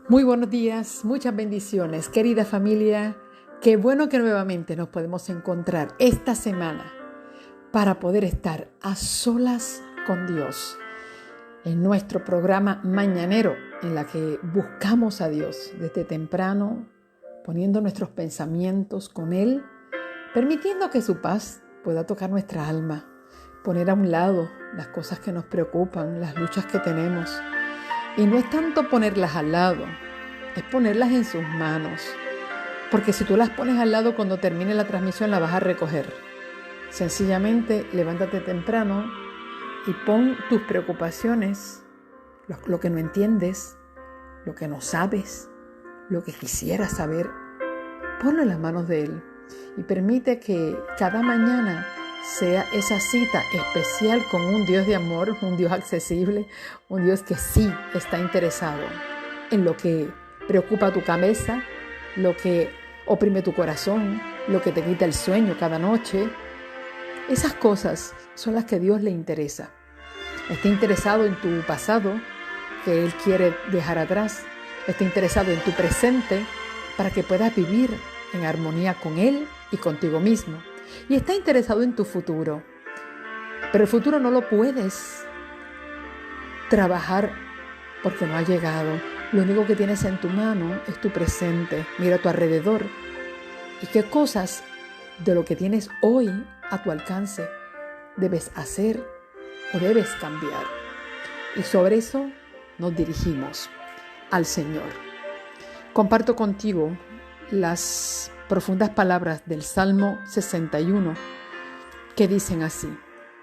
Muy buenos días, muchas bendiciones, querida familia. Qué bueno que nuevamente nos podemos encontrar esta semana para poder estar a solas con Dios en nuestro programa mañanero, en la que buscamos a Dios desde temprano, poniendo nuestros pensamientos con Él, permitiendo que su paz pueda tocar nuestra alma, poner a un lado las cosas que nos preocupan, las luchas que tenemos. Y no es tanto ponerlas al lado, es ponerlas en sus manos. Porque si tú las pones al lado cuando termine la transmisión, la vas a recoger. Sencillamente, levántate temprano y pon tus preocupaciones, lo que no entiendes, lo que no sabes, lo que quisieras saber, ponlo en las manos de Él. Y permite que cada mañana sea esa cita especial con un Dios de amor, un Dios accesible, un Dios que sí está interesado en lo que preocupa tu cabeza, lo que oprime tu corazón, lo que te quita el sueño cada noche. Esas cosas son las que a Dios le interesa. Está interesado en tu pasado, que Él quiere dejar atrás. Está interesado en tu presente para que puedas vivir en armonía con Él y contigo mismo. Y está interesado en tu futuro. Pero el futuro no lo puedes trabajar porque no ha llegado. Lo único que tienes en tu mano es tu presente. Mira a tu alrededor y qué cosas de lo que tienes hoy a tu alcance debes hacer o debes cambiar. Y sobre eso nos dirigimos al Señor. Comparto contigo las profundas palabras del Salmo 61 que dicen así: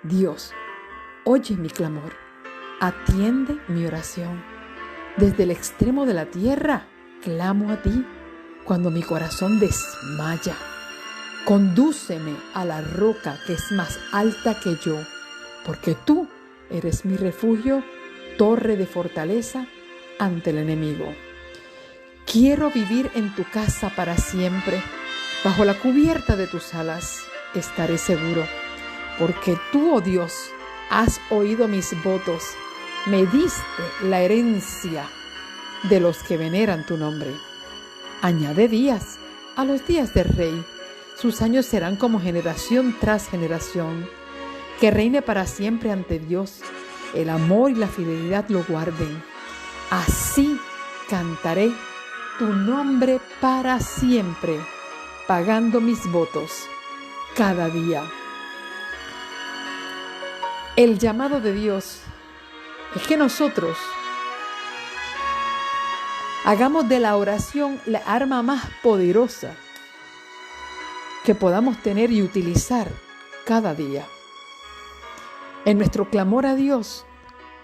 Dios, oye mi clamor, atiende mi oración. Desde el extremo de la tierra clamo a ti cuando mi corazón desmaya. Condúceme a la roca que es más alta que yo, porque tú eres mi refugio, torre de fortaleza ante el enemigo. Quiero vivir en tu casa para siempre, bajo la cubierta de tus alas estaré seguro, porque tú, oh Dios, has oído mis votos, me diste la herencia de los que veneran tu nombre. Añade días a los días del rey, sus años serán como generación tras generación. Que reine para siempre ante Dios, el amor y la fidelidad lo guarden. Así cantaré tu nombre para siempre, pagando mis votos cada día. El llamado de Dios es que nosotros hagamos de la oración la arma más poderosa que podamos tener y utilizar cada día. En nuestro clamor a Dios,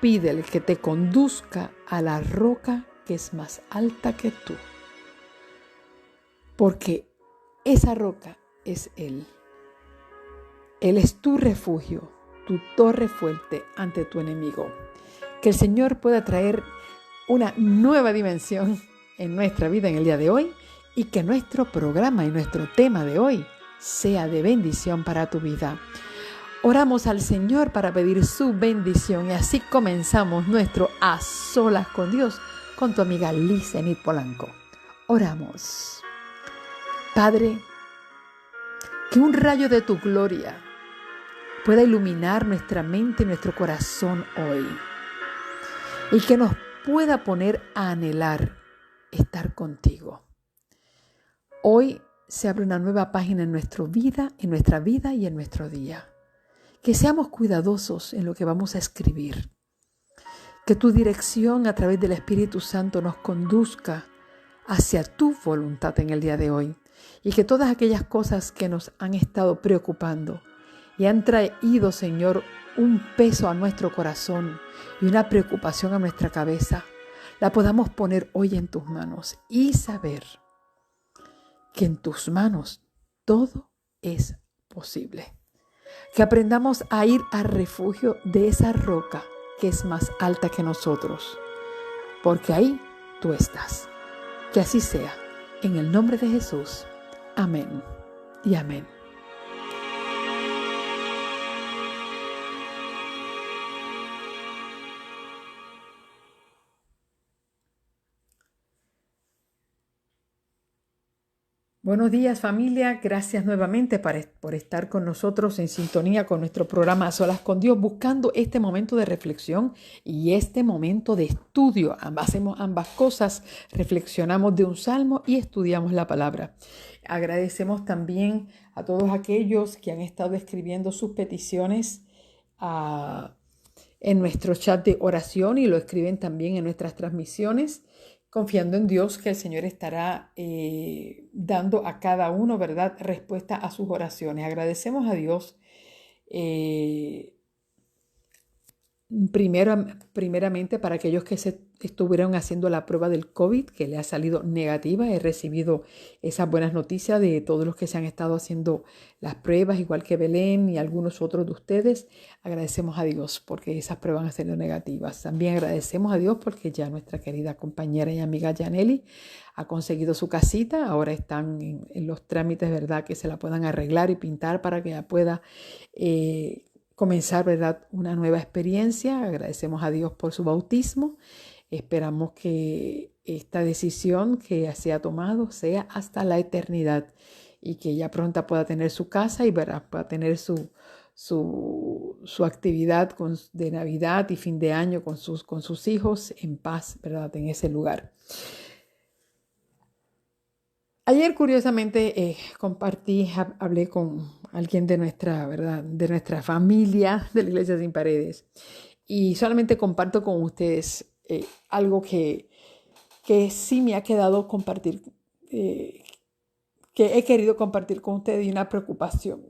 pídele que te conduzca a la roca que es más alta que tú. Porque esa roca es Él. Él es tu refugio, tu torre fuerte ante tu enemigo. Que el Señor pueda traer una nueva dimensión en nuestra vida en el día de hoy y que nuestro programa y nuestro tema de hoy sea de bendición para tu vida. Oramos al Señor para pedir su bendición y así comenzamos nuestro A Solas con Dios con tu amiga Liz Enid Polanco. Oramos. Padre, que un rayo de tu gloria pueda iluminar nuestra mente y nuestro corazón hoy y que nos pueda poner a anhelar estar contigo. Hoy se abre una nueva página en nuestra vida y en nuestro día. Que seamos cuidadosos en lo que vamos a escribir. Que tu dirección a través del Espíritu Santo nos conduzca hacia tu voluntad en el día de hoy. Y que todas aquellas cosas que nos han estado preocupando y han traído, Señor, un peso a nuestro corazón y una preocupación a nuestra cabeza, la podamos poner hoy en tus manos y saber que en tus manos todo es posible. Que aprendamos a ir al refugio de esa roca que es más alta que nosotros, porque ahí tú estás. Que así sea, en el nombre de Jesús. Amén y amén. Buenos días familia, gracias nuevamente por estar con nosotros en sintonía con nuestro programa A Solas con Dios, buscando este momento de reflexión y este momento de estudio. Hacemos ambas cosas, reflexionamos de un salmo y estudiamos la palabra. Agradecemos también a todos aquellos que han estado escribiendo sus peticiones en nuestro chat de oración y lo escriben también en nuestras transmisiones, confiando en Dios que el Señor estará dando a cada uno, ¿verdad?, respuesta a sus oraciones. Agradecemos a Dios primeramente para aquellos que se estuvieron haciendo la prueba del COVID, que le ha salido negativa. He recibido esas buenas noticias de todos los que se han estado haciendo las pruebas, igual que Belén y algunos otros de ustedes. Agradecemos a Dios porque esas pruebas han salido negativas. También agradecemos a Dios porque ya nuestra querida compañera y amiga Yaneli ha conseguido su casita. Ahora están en los trámites, ¿verdad?, que se la puedan arreglar y pintar para que ella pueda comenzar, ¿verdad?, una nueva experiencia. Agradecemos a Dios por su bautismo. Esperamos que esta decisión que se ha tomado sea hasta la eternidad y que ella pronto pueda tener su casa y, ¿verdad?, pueda tener su actividad de Navidad y fin de año con sus hijos en paz, ¿verdad?, en ese lugar. Ayer, curiosamente, hablé con alguien de nuestra, ¿verdad?, de nuestra familia de la Iglesia Sin Paredes, y solamente comparto con ustedes algo que sí me ha quedado compartir, que he querido compartir con ustedes, y una preocupación.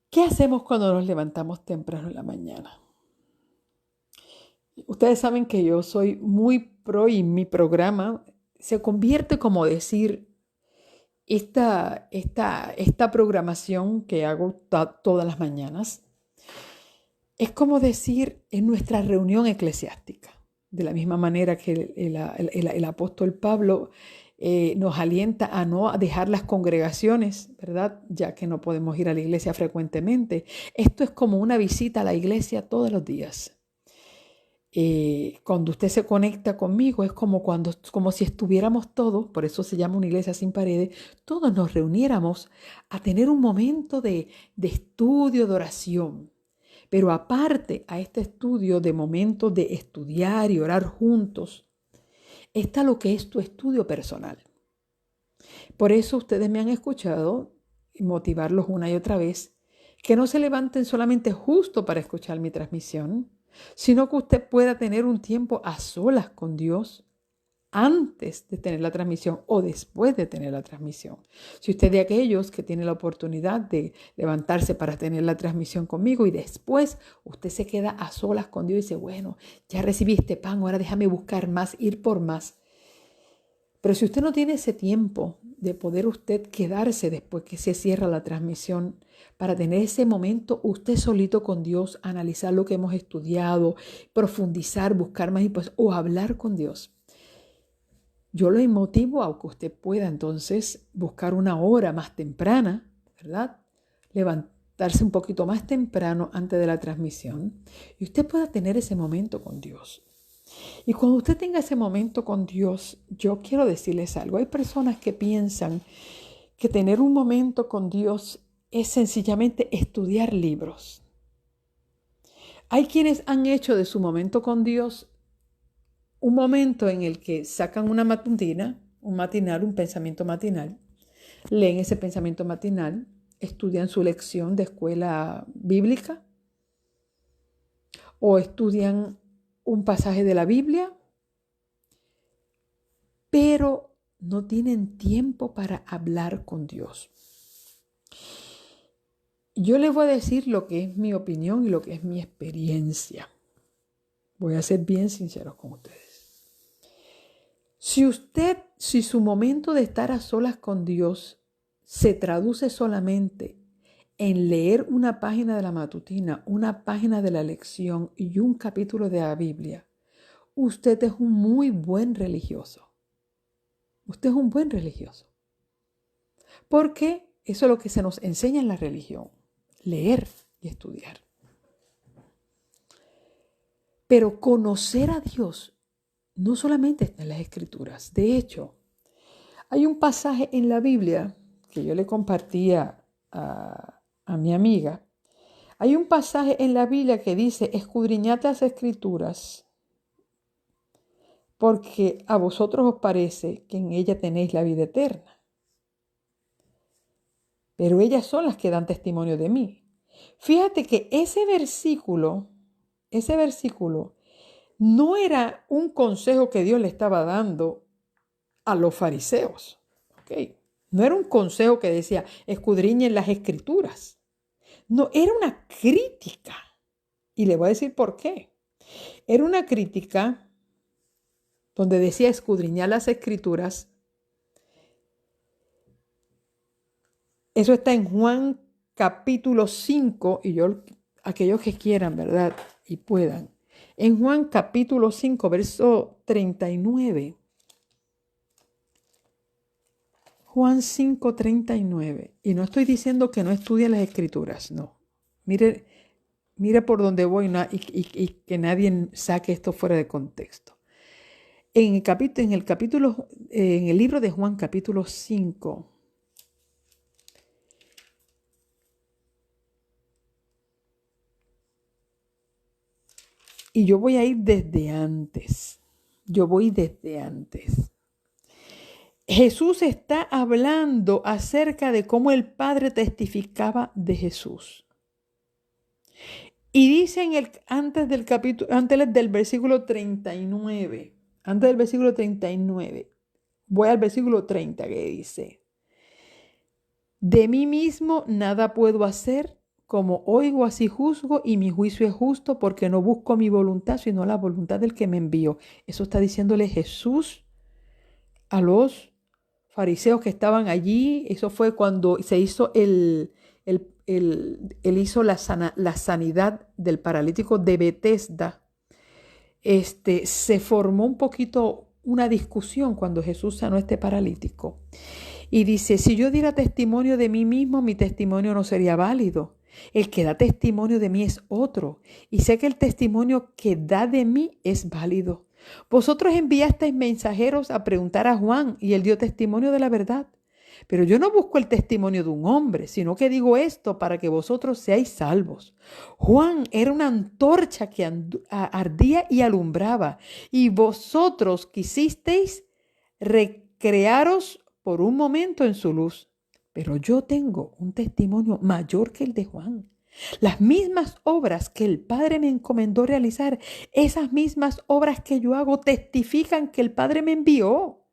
¿Qué hacemos cuando nos levantamos temprano en la mañana? Ustedes saben que yo soy muy pro y mi programa se convierte como decir, esta programación que hago todas las mañanas es como decir en nuestra reunión eclesiástica. De la misma manera que el apóstol Pablo nos alienta a no dejar las congregaciones, ¿verdad?, ya que no podemos ir a la iglesia frecuentemente. Esto es como una visita a la iglesia todos los días. Cuando usted se conecta conmigo es como si estuviéramos todos, por eso se llama una iglesia sin paredes, todos nos reuniéramos a tener un momento de estudio, de oración. Pero aparte a este estudio, de momentos de estudiar y orar juntos, está lo que es tu estudio personal. Por eso ustedes me han escuchado motivarlos una y otra vez, que no se levanten solamente justo para escuchar mi transmisión, sino que usted pueda tener un tiempo a solas con Dios antes de tener la transmisión o después de tener la transmisión. Si usted es de aquellos que tiene la oportunidad de levantarse para tener la transmisión conmigo y después usted se queda a solas con Dios y dice, bueno, ya recibí este pan, ahora déjame buscar más, ir por más. Pero si usted no tiene ese tiempo de poder usted quedarse después que se cierra la transmisión para tener ese momento usted solito con Dios, analizar lo que hemos estudiado, profundizar, buscar más y pues, o hablar con Dios, yo lo motivo a que usted pueda entonces buscar una hora más temprana, ¿verdad?, levantarse un poquito más temprano antes de la transmisión y usted pueda tener ese momento con Dios. Y cuando usted tenga ese momento con Dios, yo quiero decirles algo. Hay personas que piensan que tener un momento con Dios es sencillamente estudiar libros. Hay quienes han hecho de su momento con Dios un momento en el que sacan una matutina, un matinal, un pensamiento matinal, leen ese pensamiento matinal, estudian su lección de escuela bíblica o estudian un pasaje de la Biblia, pero no tienen tiempo para hablar con Dios. Yo les voy a decir lo que es mi opinión y lo que es mi experiencia. Voy a ser bien sincero con ustedes. Si su momento de estar a solas con Dios se traduce solamente en leer una página de la matutina, una página de la lección y un capítulo de la Biblia, usted es un muy buen religioso. Usted es un buen religioso. Porque eso es lo que se nos enseña en la religión, leer y estudiar. Pero conocer a Dios no solamente está en las Escrituras. De hecho, Hay un pasaje en la Biblia que yo le compartía a mi amiga. Hay un pasaje en la Biblia que dice, escudriñad las Escrituras, porque a vosotros os parece que en ella tenéis la vida eterna. Pero ellas son las que dan testimonio de mí. Fíjate que ese versículo no era un consejo que Dios le estaba dando a los fariseos. ¿Ok? No era un consejo que decía, escudriñen las Escrituras. No, era una crítica. Y le voy a decir por qué. Era una crítica donde decía escudriñar las Escrituras. Eso está en Juan capítulo 5, y aquellos que quieran, ¿verdad? Y puedan. En Juan capítulo 5, verso 39. Juan 5, 39. Y no estoy diciendo que no estudie las Escrituras, no. Mire por dónde voy y que nadie saque esto fuera de contexto. En el libro de Juan capítulo 5, y yo voy a ir desde antes. Jesús está hablando acerca de cómo el Padre testificaba de Jesús. Y dice antes del versículo 39, voy al versículo 30 que dice, de mí mismo nada puedo hacer, como oigo así juzgo, y mi juicio es justo, porque no busco mi voluntad, sino la voluntad del que me envió. Eso está diciéndole Jesús a los fariseos que estaban allí. Eso fue cuando se hizo él hizo la sanidad del paralítico de Betesda. Se formó un poquito una discusión cuando Jesús sanó a este paralítico. Y dice, si yo diera testimonio de mí mismo, mi testimonio no sería válido. El que da testimonio de mí es otro, y sé que el testimonio que da de mí es válido. Vosotros enviasteis mensajeros a preguntar a Juan, y él dio testimonio de la verdad. Pero yo no busco el testimonio de un hombre, sino que digo esto para que vosotros seáis salvos. Juan era una antorcha que ardía y alumbraba, y vosotros quisisteis recrearos por un momento en su luz. Pero yo tengo un testimonio mayor que el de Juan. Las mismas obras que el Padre me encomendó realizar, esas mismas obras que yo hago, testifican que el Padre me envió.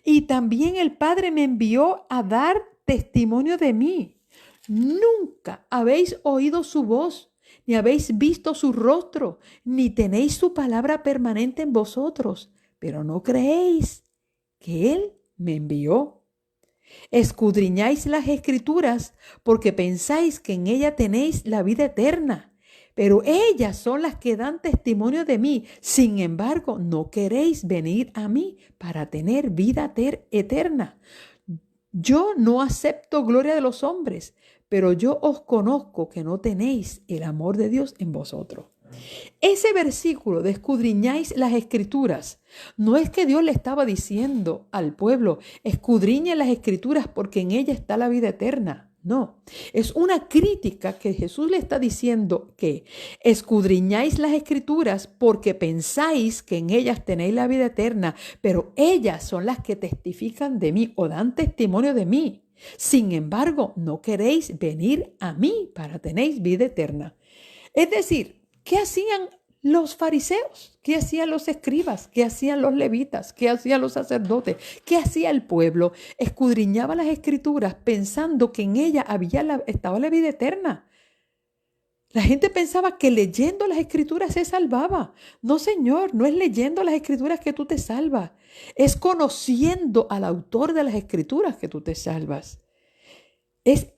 Y también el Padre me envió a dar testimonio de mí. Nunca habéis oído su voz, ni habéis visto su rostro, ni tenéis su palabra permanente en vosotros, pero no creéis que Él me envió. Escudriñáis las Escrituras porque pensáis que en ella tenéis la vida eterna, pero ellas son las que dan testimonio de mí. Sin embargo, no queréis venir a mí para tener vida eterna. Yo no acepto gloria de los hombres, pero yo os conozco que no tenéis el amor de Dios en vosotros. Ese versículo de escudriñáis las Escrituras, no es que Dios le estaba diciendo al pueblo, escudriñen las Escrituras porque en ella está la vida eterna. No, es una crítica que Jesús le está diciendo que escudriñáis las Escrituras porque pensáis que en ellas tenéis la vida eterna, pero ellas son las que testifican de mí o dan testimonio de mí. Sin embargo, no queréis venir a mí para tener vida eterna. Es decir, ¿qué hacían los fariseos? ¿Qué hacían los escribas? ¿Qué hacían los levitas? ¿Qué hacían los sacerdotes? ¿Qué hacía el pueblo? Escudriñaba las Escrituras pensando que en ella estaba la vida eterna. La gente pensaba que leyendo las Escrituras se salvaba. No, Señor, no es leyendo las Escrituras que tú te salvas. Es conociendo al autor de las Escrituras que tú te salvas. Es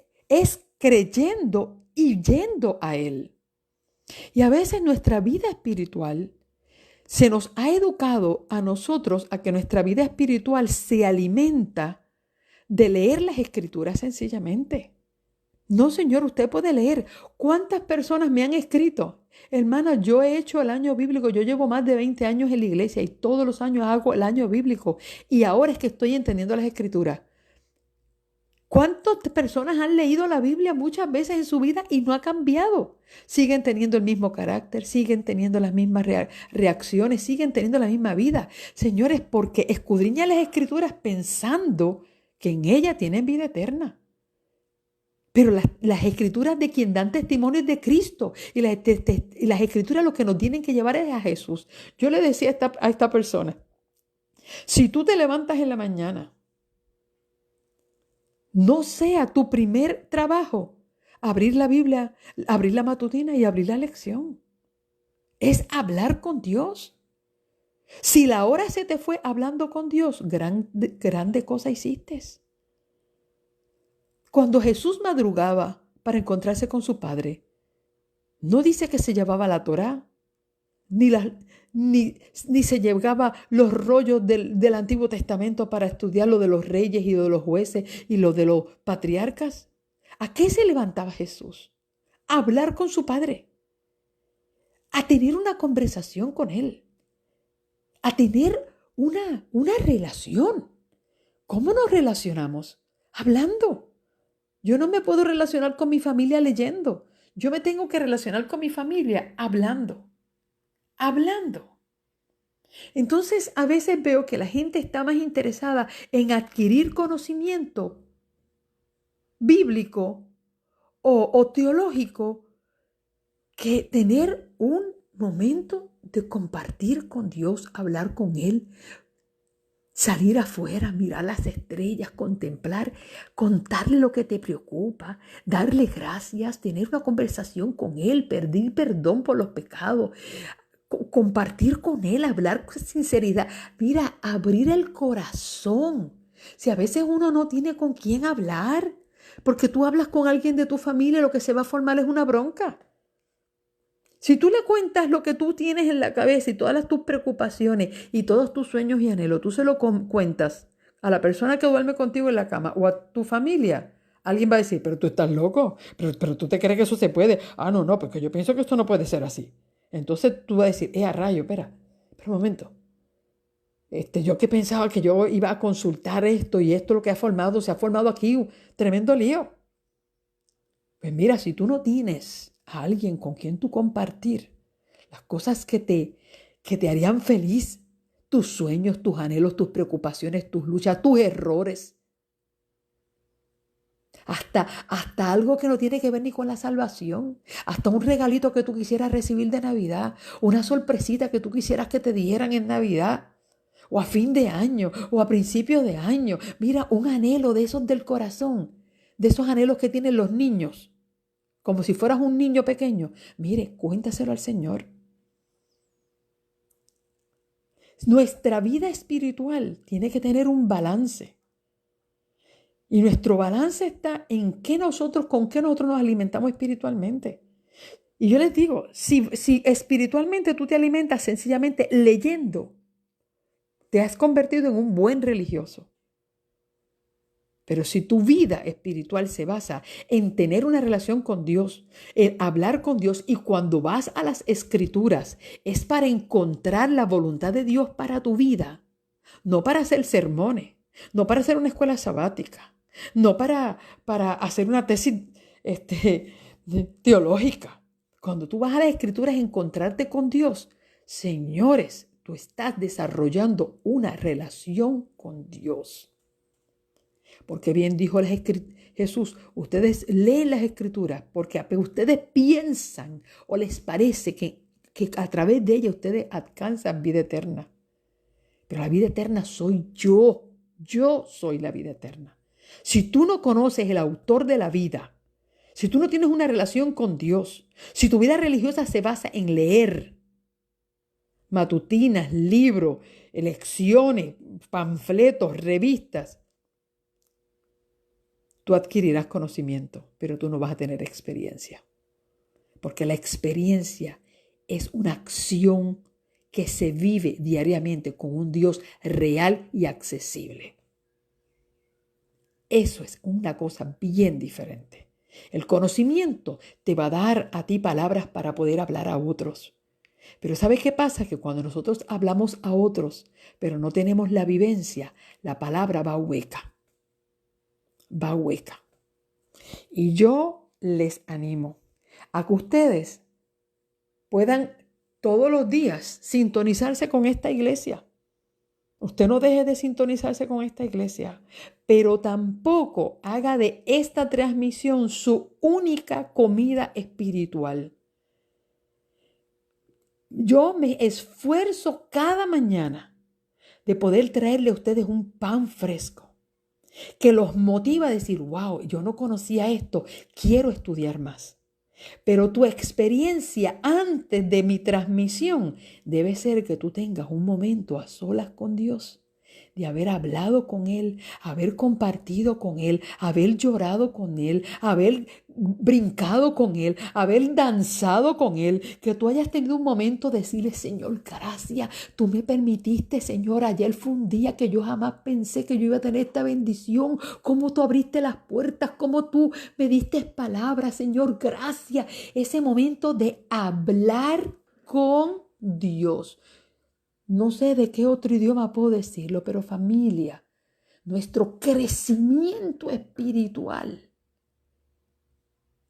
creyendo y yendo a Él. Y a veces nuestra vida espiritual se nos ha educado a nosotros a que nuestra vida espiritual se alimenta de leer las Escrituras sencillamente. No, señor, usted puede leer. ¿Cuántas personas me han escrito? Hermana, yo he hecho el año bíblico, yo llevo más de 20 años en la iglesia y todos los años hago el año bíblico y ahora es que estoy entendiendo las escrituras. ¿Cuántas personas han leído la Biblia muchas veces en su vida y no ha cambiado? Siguen teniendo el mismo carácter, siguen teniendo las mismas reacciones, siguen teniendo la misma vida. Señores, porque escudriñan las escrituras pensando que en ellas tienen vida eterna. Pero las escrituras de quien dan testimonio es de Cristo. Y las escrituras lo que nos tienen que llevar es a Jesús. Yo le decía a esta persona, si tú te levantas en la mañana, no sea tu primer trabajo abrir la Biblia, abrir la matutina y abrir la lección. Es hablar con Dios. Si la hora se te fue hablando con Dios, grande cosa hiciste. Cuando Jesús madrugaba para encontrarse con su Padre, no dice que se llevaba la Torá, ni se llevaba los rollos del Antiguo Testamento para estudiar lo de los reyes y lo de los jueces y lo de los patriarcas. ¿A qué se levantaba Jesús? A hablar con su Padre, a tener una conversación con Él, a tener una relación. ¿Cómo nos relacionamos? Hablando. Yo no me puedo relacionar con mi familia leyendo. Yo me tengo que relacionar con mi familia hablando. Hablando. Entonces, a veces veo que la gente está más interesada en adquirir conocimiento bíblico o teológico que tener un momento de compartir con Dios, hablar con Él, salir afuera, mirar las estrellas, contemplar, contarle lo que te preocupa, darle gracias, tener una conversación con Él, pedir perdón por los pecados, compartir con Él, hablar con sinceridad. Mira, abrir el corazón. Si a veces uno no tiene con quién hablar, porque tú hablas con alguien de tu familia, lo que se va a formar es una bronca. Si tú le cuentas lo que tú tienes en la cabeza y todas tus preocupaciones y todos tus sueños y anhelos, tú se lo cuentas a la persona que duerme contigo en la cama o a tu familia, alguien va a decir, pero tú estás loco, pero tú te crees que eso se puede. Ah, no, porque yo pienso que esto no puede ser así. Entonces tú vas a decir, a rayo, espera un momento. Yo que pensaba que yo iba a consultar esto y esto lo que se ha formado aquí un tremendo lío. Pues mira, si tú no tienes a alguien con quien tú compartir las cosas que te harían feliz, tus sueños, tus anhelos, tus preocupaciones, tus luchas, tus errores, hasta algo que no tiene que ver ni con la salvación, hasta un regalito que tú quisieras recibir de Navidad, una sorpresita que tú quisieras que te dieran en Navidad, o a fin de año, o a principio de año. Mira, un anhelo de esos del corazón, de esos anhelos que tienen los niños, como si fueras un niño pequeño. Mire, cuéntaselo al Señor. Nuestra vida espiritual tiene que tener un balance. Y nuestro balance está en con qué nosotros nos alimentamos espiritualmente. Y yo les digo, si espiritualmente tú te alimentas sencillamente leyendo, te has convertido en un buen religioso. Pero si tu vida espiritual se basa en tener una relación con Dios, en hablar con Dios, y cuando vas a las Escrituras es para encontrar la voluntad de Dios para tu vida, no para hacer sermones, no para hacer una escuela sabática, no para hacer una tesis teológica. Cuando tú vas a las Escrituras a encontrarte con Dios, señores, tú estás desarrollando una relación con Dios. Porque bien dijo Jesús, ustedes leen las Escrituras porque ustedes piensan o les parece que a través de ellas ustedes alcanzan vida eterna. Pero la vida eterna soy yo soy la vida eterna. Si tú no conoces el autor de la vida, si tú no tienes una relación con Dios, si tu vida religiosa se basa en leer matutinas, libros, lecciones, panfletos, revistas, tú adquirirás conocimiento, pero tú no vas a tener experiencia. Porque la experiencia es una acción que se vive diariamente con un Dios real y accesible. Eso es una cosa bien diferente. El conocimiento te va a dar a ti palabras para poder hablar a otros. Pero ¿sabes qué pasa? Que cuando nosotros hablamos a otros, pero no tenemos la vivencia, la palabra va hueca. Va hueca. Y yo les animo a que ustedes puedan todos los días sintonizarse con esta iglesia. Usted no deje de sintonizarse con esta iglesia, pero tampoco haga de esta transmisión su única comida espiritual. Yo me esfuerzo cada mañana de poder traerle a ustedes un pan fresco que los motiva a decir, wow, yo no conocía esto, quiero estudiar más. Pero tu experiencia antes de mi transmisión debe ser que tú tengas un momento a solas con Dios, de haber hablado con Él, haber compartido con Él, haber llorado con Él, haber brincado con Él, haber danzado con Él, que tú hayas tenido un momento de decirle, Señor, gracias, tú me permitiste, Señor, ayer fue un día que yo jamás pensé que yo iba a tener esta bendición, cómo tú abriste las puertas, cómo tú me diste palabras, Señor, gracias, ese momento de hablar con Dios. No sé de qué otro idioma puedo decirlo, pero familia, nuestro crecimiento espiritual,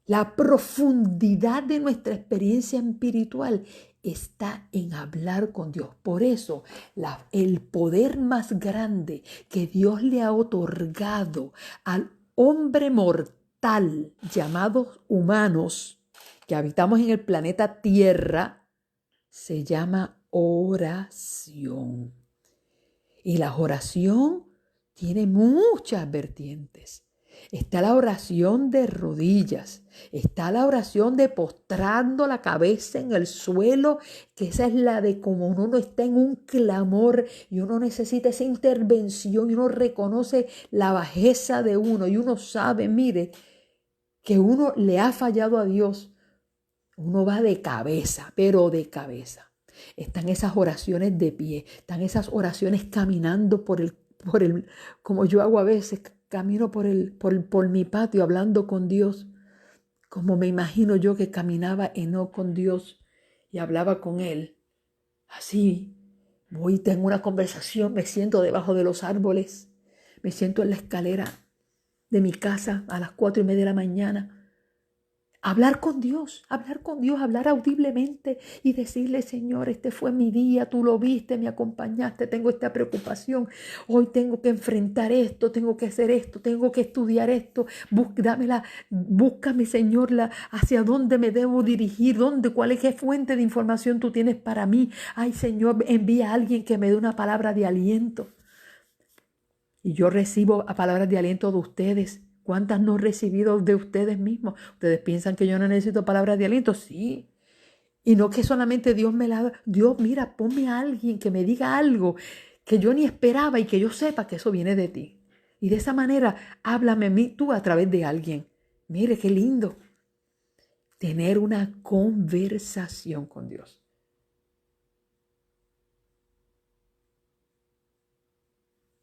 la profundidad de nuestra experiencia espiritual está en hablar con Dios. Por eso, el poder más grande que Dios le ha otorgado al hombre mortal, llamados humanos, que habitamos en el planeta Tierra, se llama oración. Y la oración tiene muchas vertientes. Está la oración de rodillas, está la oración de postrando la cabeza en el suelo, que esa es la de como uno está en un clamor y uno necesita esa intervención y uno reconoce la bajeza de uno y uno sabe, mire, que uno le ha fallado a Dios. Uno va de cabeza, pero de cabeza. Están esas oraciones de pie, están esas oraciones caminando como yo hago a veces, camino por mi patio hablando con Dios, como me imagino yo que caminaba Enoc con Dios y hablaba con Él. Así, voy, tengo una conversación, me siento debajo de los árboles, me siento en la escalera de mi casa a las 4:30 de la mañana. Hablar con Dios, hablar audiblemente y decirle, Señor, este fue mi día, tú lo viste, me acompañaste, tengo esta preocupación, hoy tengo que enfrentar esto, tengo que hacer esto, tengo que estudiar esto, búscame, Señor, hacia dónde me debo dirigir, qué fuente de información tú tienes para mí. Ay, Señor, envía a alguien que me dé una palabra de aliento. Y yo recibo palabras de aliento de ustedes. ¿Cuántas no he recibido de ustedes mismos? ¿Ustedes piensan que yo no necesito palabras de aliento? Sí. Y no que solamente Dios me la da. Dios, mira, ponme a alguien que me diga algo que yo ni esperaba y que yo sepa que eso viene de ti. Y de esa manera, háblame a mí tú a través de alguien. Mire, qué lindo. Tener una conversación con Dios.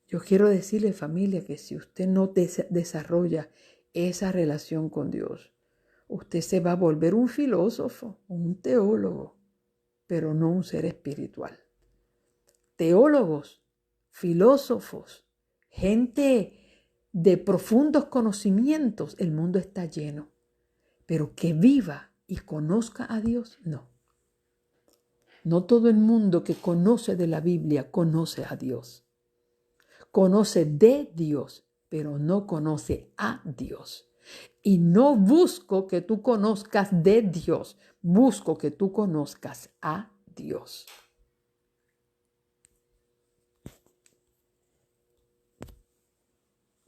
Yo quiero decirle, familia, que si usted no desarrolla esa relación con Dios, usted se va a volver un filósofo, un teólogo, pero no un ser espiritual. Teólogos, filósofos, gente de profundos conocimientos, el mundo está lleno. Pero que viva y conozca a Dios, no. No todo el mundo que conoce de la Biblia conoce a Dios. Conoce de Dios, pero no conoce a Dios. Y no busco que tú conozcas de Dios, busco que tú conozcas a Dios.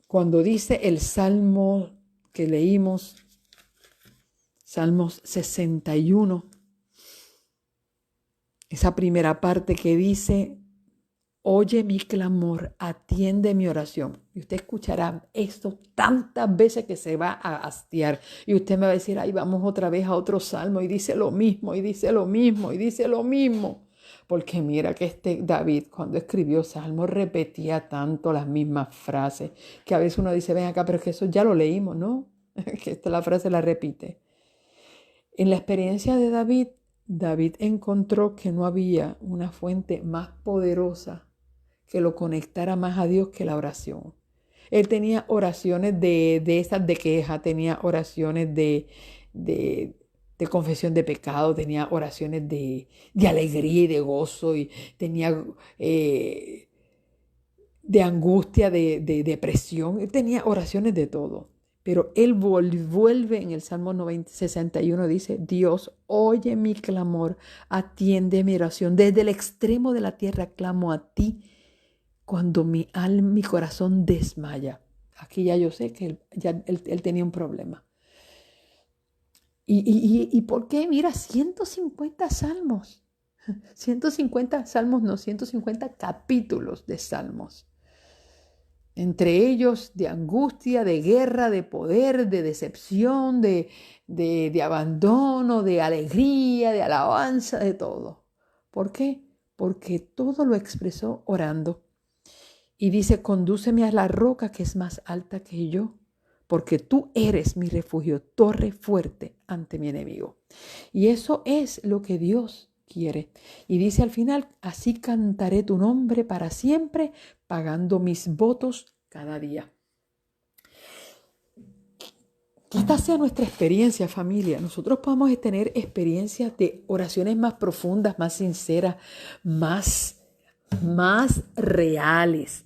Cuando dice el salmo que leímos, Salmos 61, esa primera parte que dice, oye mi clamor, atiende mi oración. Y usted escuchará esto tantas veces que se va a hastiar. Y usted me va a decir, ay, vamos otra vez a otro salmo y dice lo mismo, y dice lo mismo, y dice lo mismo. Porque mira que David, cuando escribió salmos, repetía tanto las mismas frases, que a veces uno dice, ven acá, pero es que eso ya lo leímos, ¿no? que esta la frase la repite. En la experiencia de David, David encontró que no había una fuente más poderosa que lo conectara más a Dios que la oración. Él tenía oraciones de esas de queja, tenía oraciones de confesión de pecado, tenía oraciones de alegría y de gozo, y tenía de angustia, de depresión. Él tenía oraciones de todo. Pero él vuelve en el Salmo 61, dice: Dios, oye mi clamor, atiende mi oración. Desde el extremo de la tierra clamo a ti cuando mi alma, mi corazón desmaya. Aquí ya yo sé que él tenía un problema. ¿Y por qué? Mira, 150 salmos. 150 salmos, no, 150 capítulos de salmos. Entre ellos de angustia, de guerra, de poder, de decepción, de abandono, de alegría, de alabanza, de todo. ¿Por qué? Porque todo lo expresó orando. Y dice: condúceme a la roca que es más alta que yo, porque tú eres mi refugio, torre fuerte ante mi enemigo. Y eso es lo que Dios quiere. Y dice al final: así cantaré tu nombre para siempre, pagando mis votos cada día. Que esta sea nuestra experiencia, familia. Nosotros podamos tener experiencias de oraciones más profundas, más sinceras, más reales.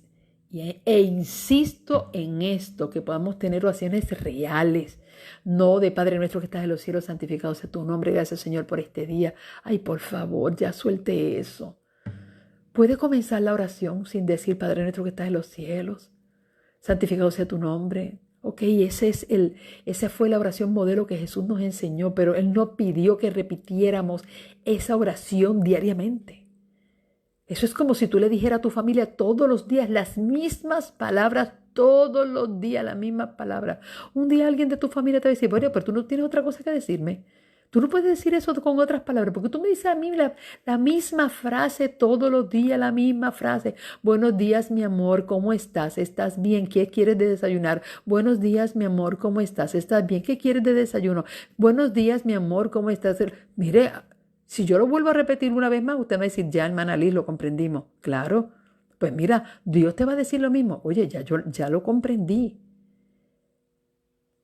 E insisto en esto, que podamos tener oraciones reales, no de Padre nuestro que estás en los cielos, santificado sea tu nombre, gracias Señor por este día. Ay, por favor, ya suelte eso. Puede comenzar la oración sin decir: Padre nuestro que estás en los cielos, santificado sea tu nombre. Ok, esa fue la oración modelo que Jesús nos enseñó, pero Él no pidió que repitiéramos esa oración diariamente. Eso es como si tú le dijeras a tu familia todos los días las mismas palabras, todos los días las mismas palabras. Un día alguien de tu familia te va a decir: bueno, pero tú no tienes otra cosa que decirme. Tú no puedes decir eso con otras palabras, porque tú me dices a mí la misma frase todos los días, la misma frase. Buenos días, mi amor, ¿cómo estás? ¿Estás bien? ¿Qué quieres de desayunar? Buenos días, mi amor, ¿cómo estás? ¿Estás bien? ¿Qué quieres de desayuno? Buenos días, mi amor, ¿cómo estás? Mire, si yo lo vuelvo a repetir una vez más, usted me va a decir: ya, hermana Liz, lo comprendimos. Claro, pues mira, Dios te va a decir lo mismo. Oye, ya lo comprendí.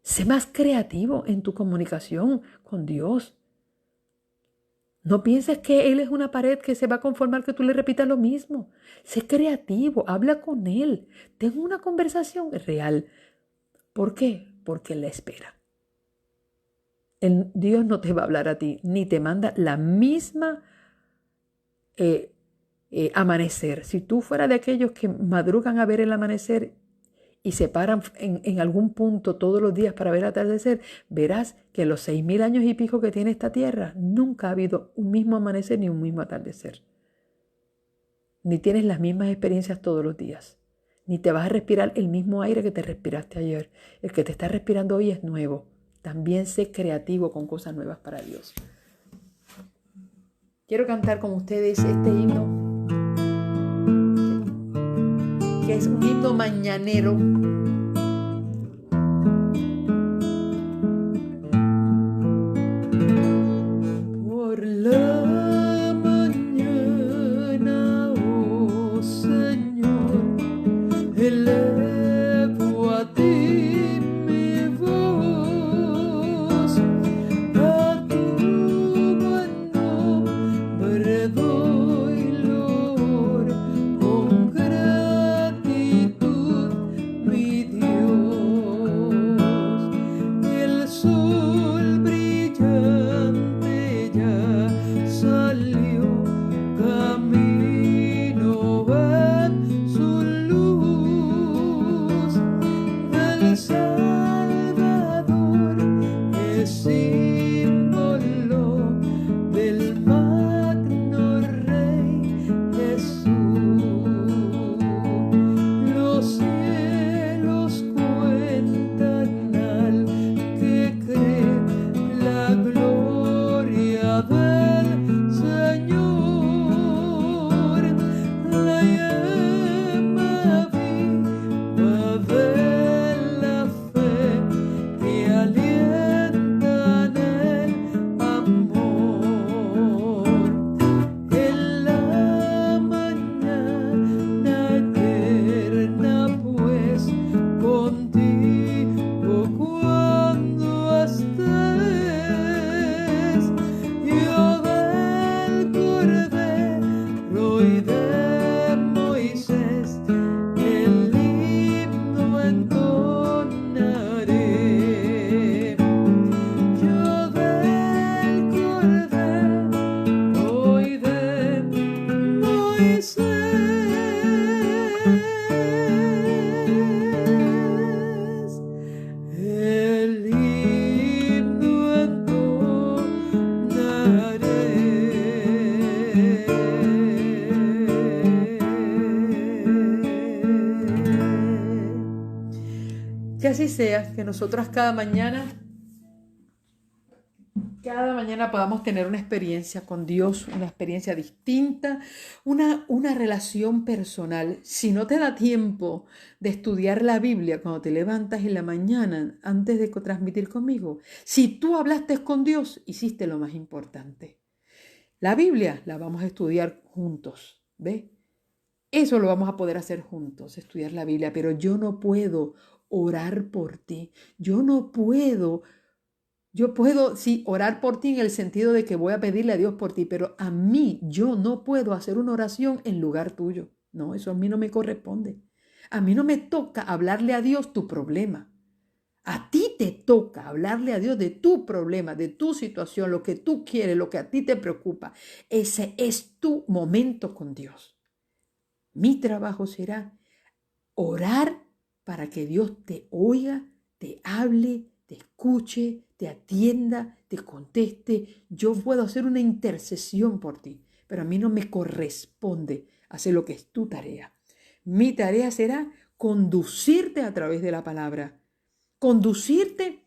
Sé más creativo en tu comunicación con Dios. No pienses que Él es una pared que se va a conformar que tú le repitas lo mismo. Sé creativo, habla con Él. Ten una conversación real. ¿Por qué? Porque Él la espera. Dios no te va a hablar a ti, ni te manda la misma amanecer. Si tú fueras de aquellos que madrugan a ver el amanecer y se paran en algún punto todos los días para ver el atardecer, verás que en los 6,000 años y pico que tiene esta tierra, nunca ha habido un mismo amanecer ni un mismo atardecer. Ni tienes las mismas experiencias todos los días. Ni te vas a respirar el mismo aire que te respiraste ayer. El que te está respirando hoy es nuevo. También sé creativo con cosas nuevas para Dios. Quiero cantar con ustedes este himno, que es un himno mañanero. Por la mañana, oh Señor, elevo a ti mi voz, a tu buen nombre doy loor con gratitud, mi así sea, que nosotros cada mañana podamos tener una experiencia con Dios, una experiencia distinta, una relación personal. Si no te da tiempo de estudiar la Biblia cuando te levantas en la mañana antes de transmitir conmigo, si tú hablaste con Dios, hiciste lo más importante. La Biblia la vamos a estudiar juntos, ¿ves? Eso lo vamos a poder hacer juntos, estudiar la Biblia, pero yo no puedo orar por ti. Yo puedo, sí, orar por ti en el sentido de que voy a pedirle a Dios por ti, pero yo no puedo hacer una oración en lugar tuyo. No, eso a mí no me corresponde. A mí no me toca hablarle a Dios tu problema. A ti te toca hablarle a Dios de tu problema, de tu situación, lo que tú quieres, lo que a ti te preocupa. Ese es tu momento con Dios. Mi trabajo será orar para que Dios te oiga, te hable, te escuche, te atienda, te conteste. Yo puedo hacer una intercesión por ti, pero a mí no me corresponde hacer lo que es tu tarea. Mi tarea será conducirte a través de la palabra. Conducirte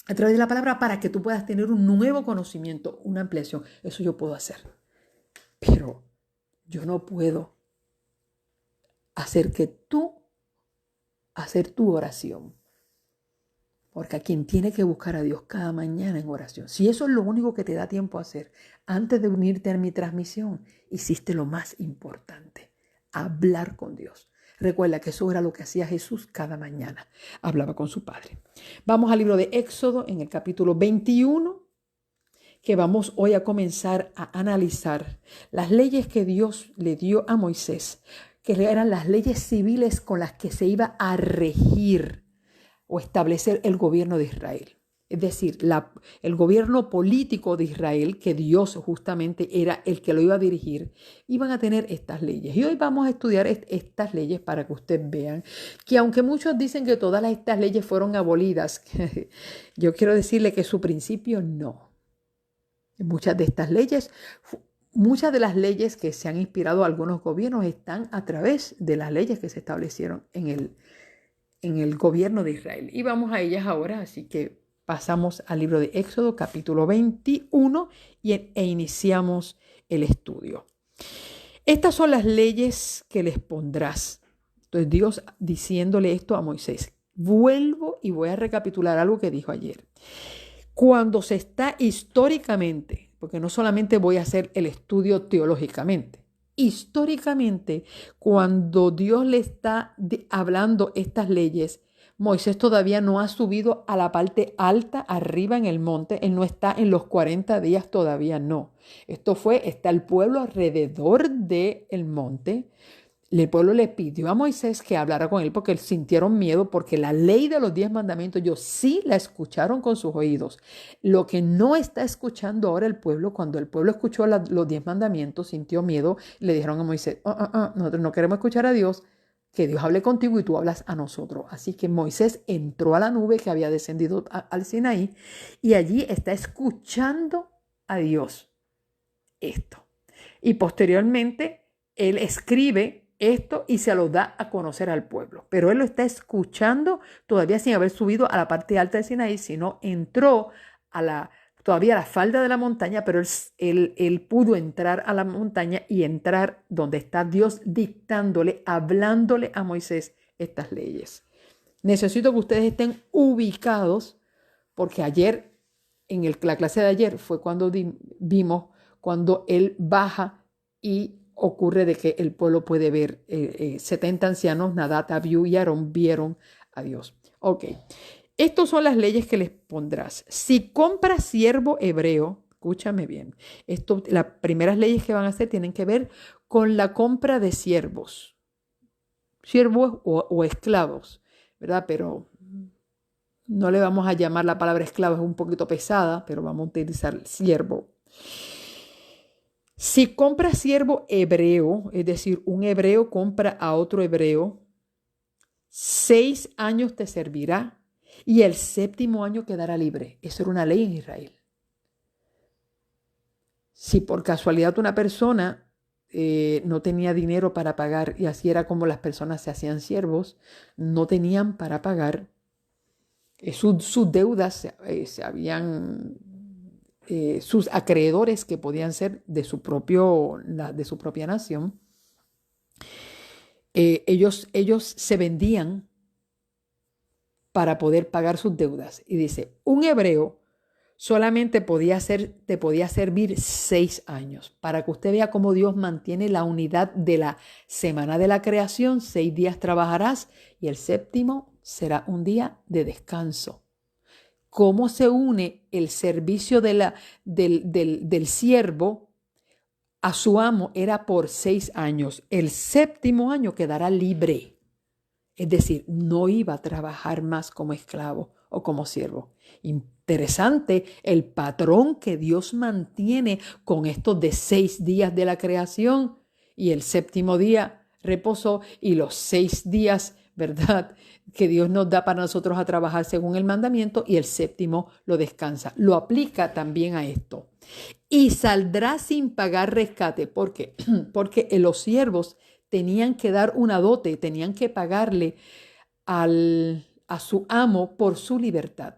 a través de la palabra para que tú puedas tener un nuevo conocimiento, una ampliación. Eso yo puedo hacer. Pero yo no puedo hacer tu oración. Porque a quien tiene que buscar a Dios cada mañana en oración, si eso es lo único que te da tiempo a hacer, antes de unirte a mi transmisión, hiciste lo más importante, hablar con Dios. Recuerda que eso era lo que hacía Jesús cada mañana, hablaba con su Padre. Vamos al libro de Éxodo en el capítulo 21, que vamos hoy a comenzar a analizar las leyes que Dios le dio a Moisés, que eran las leyes civiles con las que se iba a regir o establecer el gobierno de Israel. Es decir, el gobierno político de Israel, que Dios justamente era el que lo iba a dirigir, iban a tener estas leyes. Y hoy vamos a estudiar estas leyes para que ustedes vean que aunque muchos dicen que todas estas leyes fueron abolidas, yo quiero decirle que su principio no. Muchas de las leyes que se han inspirado a algunos gobiernos están a través de las leyes que se establecieron en el gobierno de Israel. Y vamos a ellas ahora, así que pasamos al libro de Éxodo, capítulo 21, e iniciamos el estudio. Estas son las leyes que les pondrás. Entonces Dios diciéndole esto a Moisés. Vuelvo y voy a recapitular algo que dijo ayer. Cuando se está históricamente, porque no solamente voy a hacer el estudio teológicamente, históricamente, cuando Dios le está hablando estas leyes, Moisés todavía no ha subido a la parte alta, arriba en el monte. Él no está en los 40 días, todavía no. Está el pueblo alrededor del monte. El pueblo le pidió a Moisés que hablara con él porque sintieron miedo, porque la ley de los 10 mandamientos ellos sí la escucharon con sus oídos. Lo que no está escuchando ahora el pueblo, cuando el pueblo escuchó los 10 mandamientos, sintió miedo, le dijeron a Moisés, nosotros no queremos escuchar a Dios, que Dios hable contigo y tú hablas a nosotros. Así que Moisés entró a la nube que había descendido al Sinaí y allí está escuchando a Dios esto. Y posteriormente él escribe esto y se lo da a conocer al pueblo. Pero él lo está escuchando todavía sin haber subido a la parte alta de Sinaí, sino entró todavía a la falda de la montaña, pero él pudo entrar a la montaña y entrar donde está Dios dictándole, hablándole a Moisés estas leyes. Necesito que ustedes estén ubicados, porque ayer, la clase de ayer, fue cuando vimos cuando él baja y ocurre de que el pueblo puede ver, 70 ancianos, Nadab, Abiú y Aarón vieron a Dios. Ok, estas son las leyes que les pondrás. Si compras siervo hebreo, escúchame bien, las primeras leyes que van a hacer tienen que ver con la compra de siervos o esclavos, ¿verdad? Pero no le vamos a llamar la palabra esclavo, es un poquito pesada, pero vamos a utilizar siervo. Si compras siervo hebreo, es decir, un hebreo compra a otro hebreo, 6 años te servirá y el 7º año quedará libre. Eso era una ley en Israel. Si por casualidad una persona no tenía dinero para pagar, y así era como las personas se hacían siervos, no tenían para pagar. Sus deudas se habían, sus acreedores, que podían ser de su propia nación, ellos se vendían para poder pagar sus deudas. Y dice, un hebreo solamente te podía servir 6 años. Para que usted vea cómo Dios mantiene la unidad de la semana de la creación. 6 días trabajarás y el séptimo será un día de descanso. Cómo se une el servicio del siervo a su amo era por 6 años. El séptimo año quedará libre. Es decir, no iba a trabajar más como esclavo o como siervo. Interesante el patrón que Dios mantiene con estos de 6 días de la creación, y el séptimo día reposó, y los 6 días, ¿verdad?, que Dios nos da para nosotros a trabajar según el mandamiento, y el séptimo lo descansa. Lo aplica también a esto. Y saldrá sin pagar rescate. ¿Por qué? Porque los siervos tenían que dar una dote, tenían que pagarle a su amo por su libertad.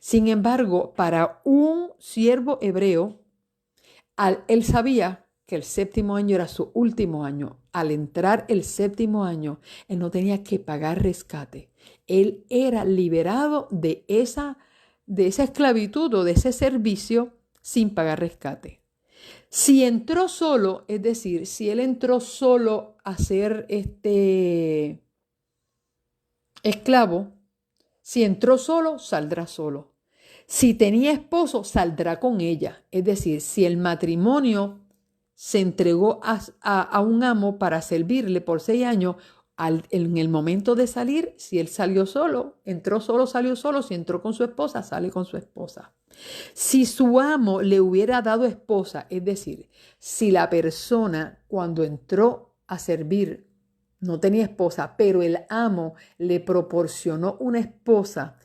Sin embargo, para un siervo hebreo, él sabía que el séptimo año era su último año. Al entrar el séptimo año, él no tenía que pagar rescate. Él era liberado de esa esclavitud o de ese servicio sin pagar rescate. Si entró solo, es decir, si él entró solo a ser esclavo, si entró solo, saldrá solo. Si tenía esposo, saldrá con ella. Es decir, si el matrimonio se entregó a un amo para servirle por 6 años, en el momento de salir, si él salió solo, entró solo, salió solo. Si entró con su esposa, sale con su esposa. Si su amo le hubiera dado esposa, es decir, si la persona cuando entró a servir no tenía esposa, pero el amo le proporcionó una esposa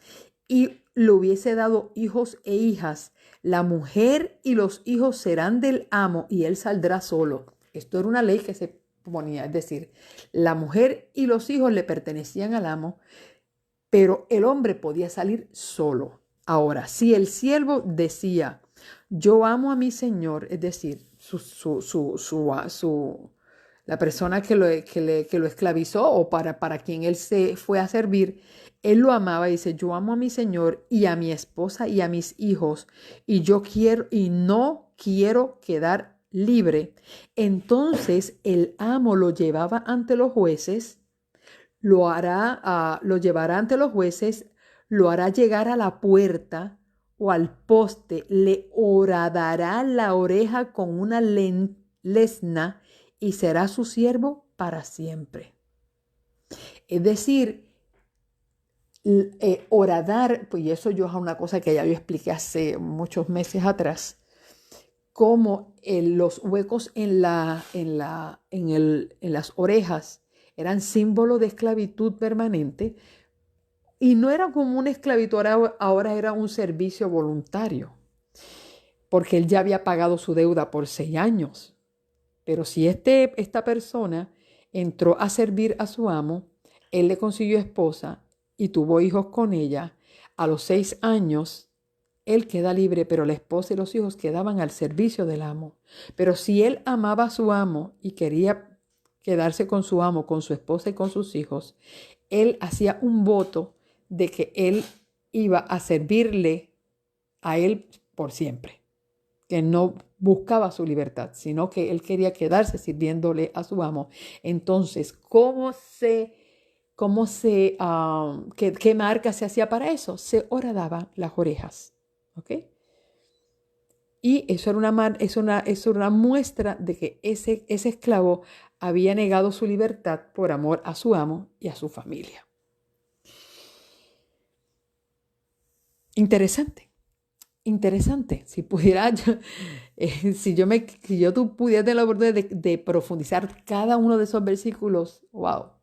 y le hubiese dado hijos e hijas, la mujer y los hijos serán del amo y él saldrá solo. Esto era una ley que se ponía, es decir, la mujer y los hijos le pertenecían al amo, pero el hombre podía salir solo. Ahora, si el siervo decía, yo amo a mi señor, es decir, la persona que lo esclavizó o para quien él se fue a servir, él lo amaba y dice, yo amo a mi señor y a mi esposa y a mis hijos y no quiero quedar libre. Entonces el amo lo llevaba ante los jueces, lo llevará ante los jueces, lo hará llegar a la puerta o al poste, le horadará la oreja con una lesna y será su siervo para siempre. Es decir, horadar, pues eso yo es una cosa que ya yo expliqué hace muchos meses atrás, como los huecos en las orejas eran símbolo de esclavitud permanente, y no era como una esclavitud, ahora era un servicio voluntario, porque él ya había pagado su deuda por 6 años. Pero si esta persona entró a servir a su amo, él le consiguió esposa y tuvo hijos con ella, a los 6 años él queda libre, pero la esposa y los hijos quedaban al servicio del amo. Pero si él amaba a su amo y quería quedarse con su amo, con su esposa y con sus hijos, él hacía un voto de que él iba a servirle a él por siempre, que no buscaba su libertad, sino que él quería quedarse sirviéndole a su amo. Entonces, ¿qué marca se hacía para eso? Se horadaban las orejas, ¿ok? Y eso era una muestra de que ese esclavo había negado su libertad por amor a su amo y a su familia. Interesante. Si pudiera, tú pudieras tener la oportunidad de profundizar cada uno de esos versículos, wow.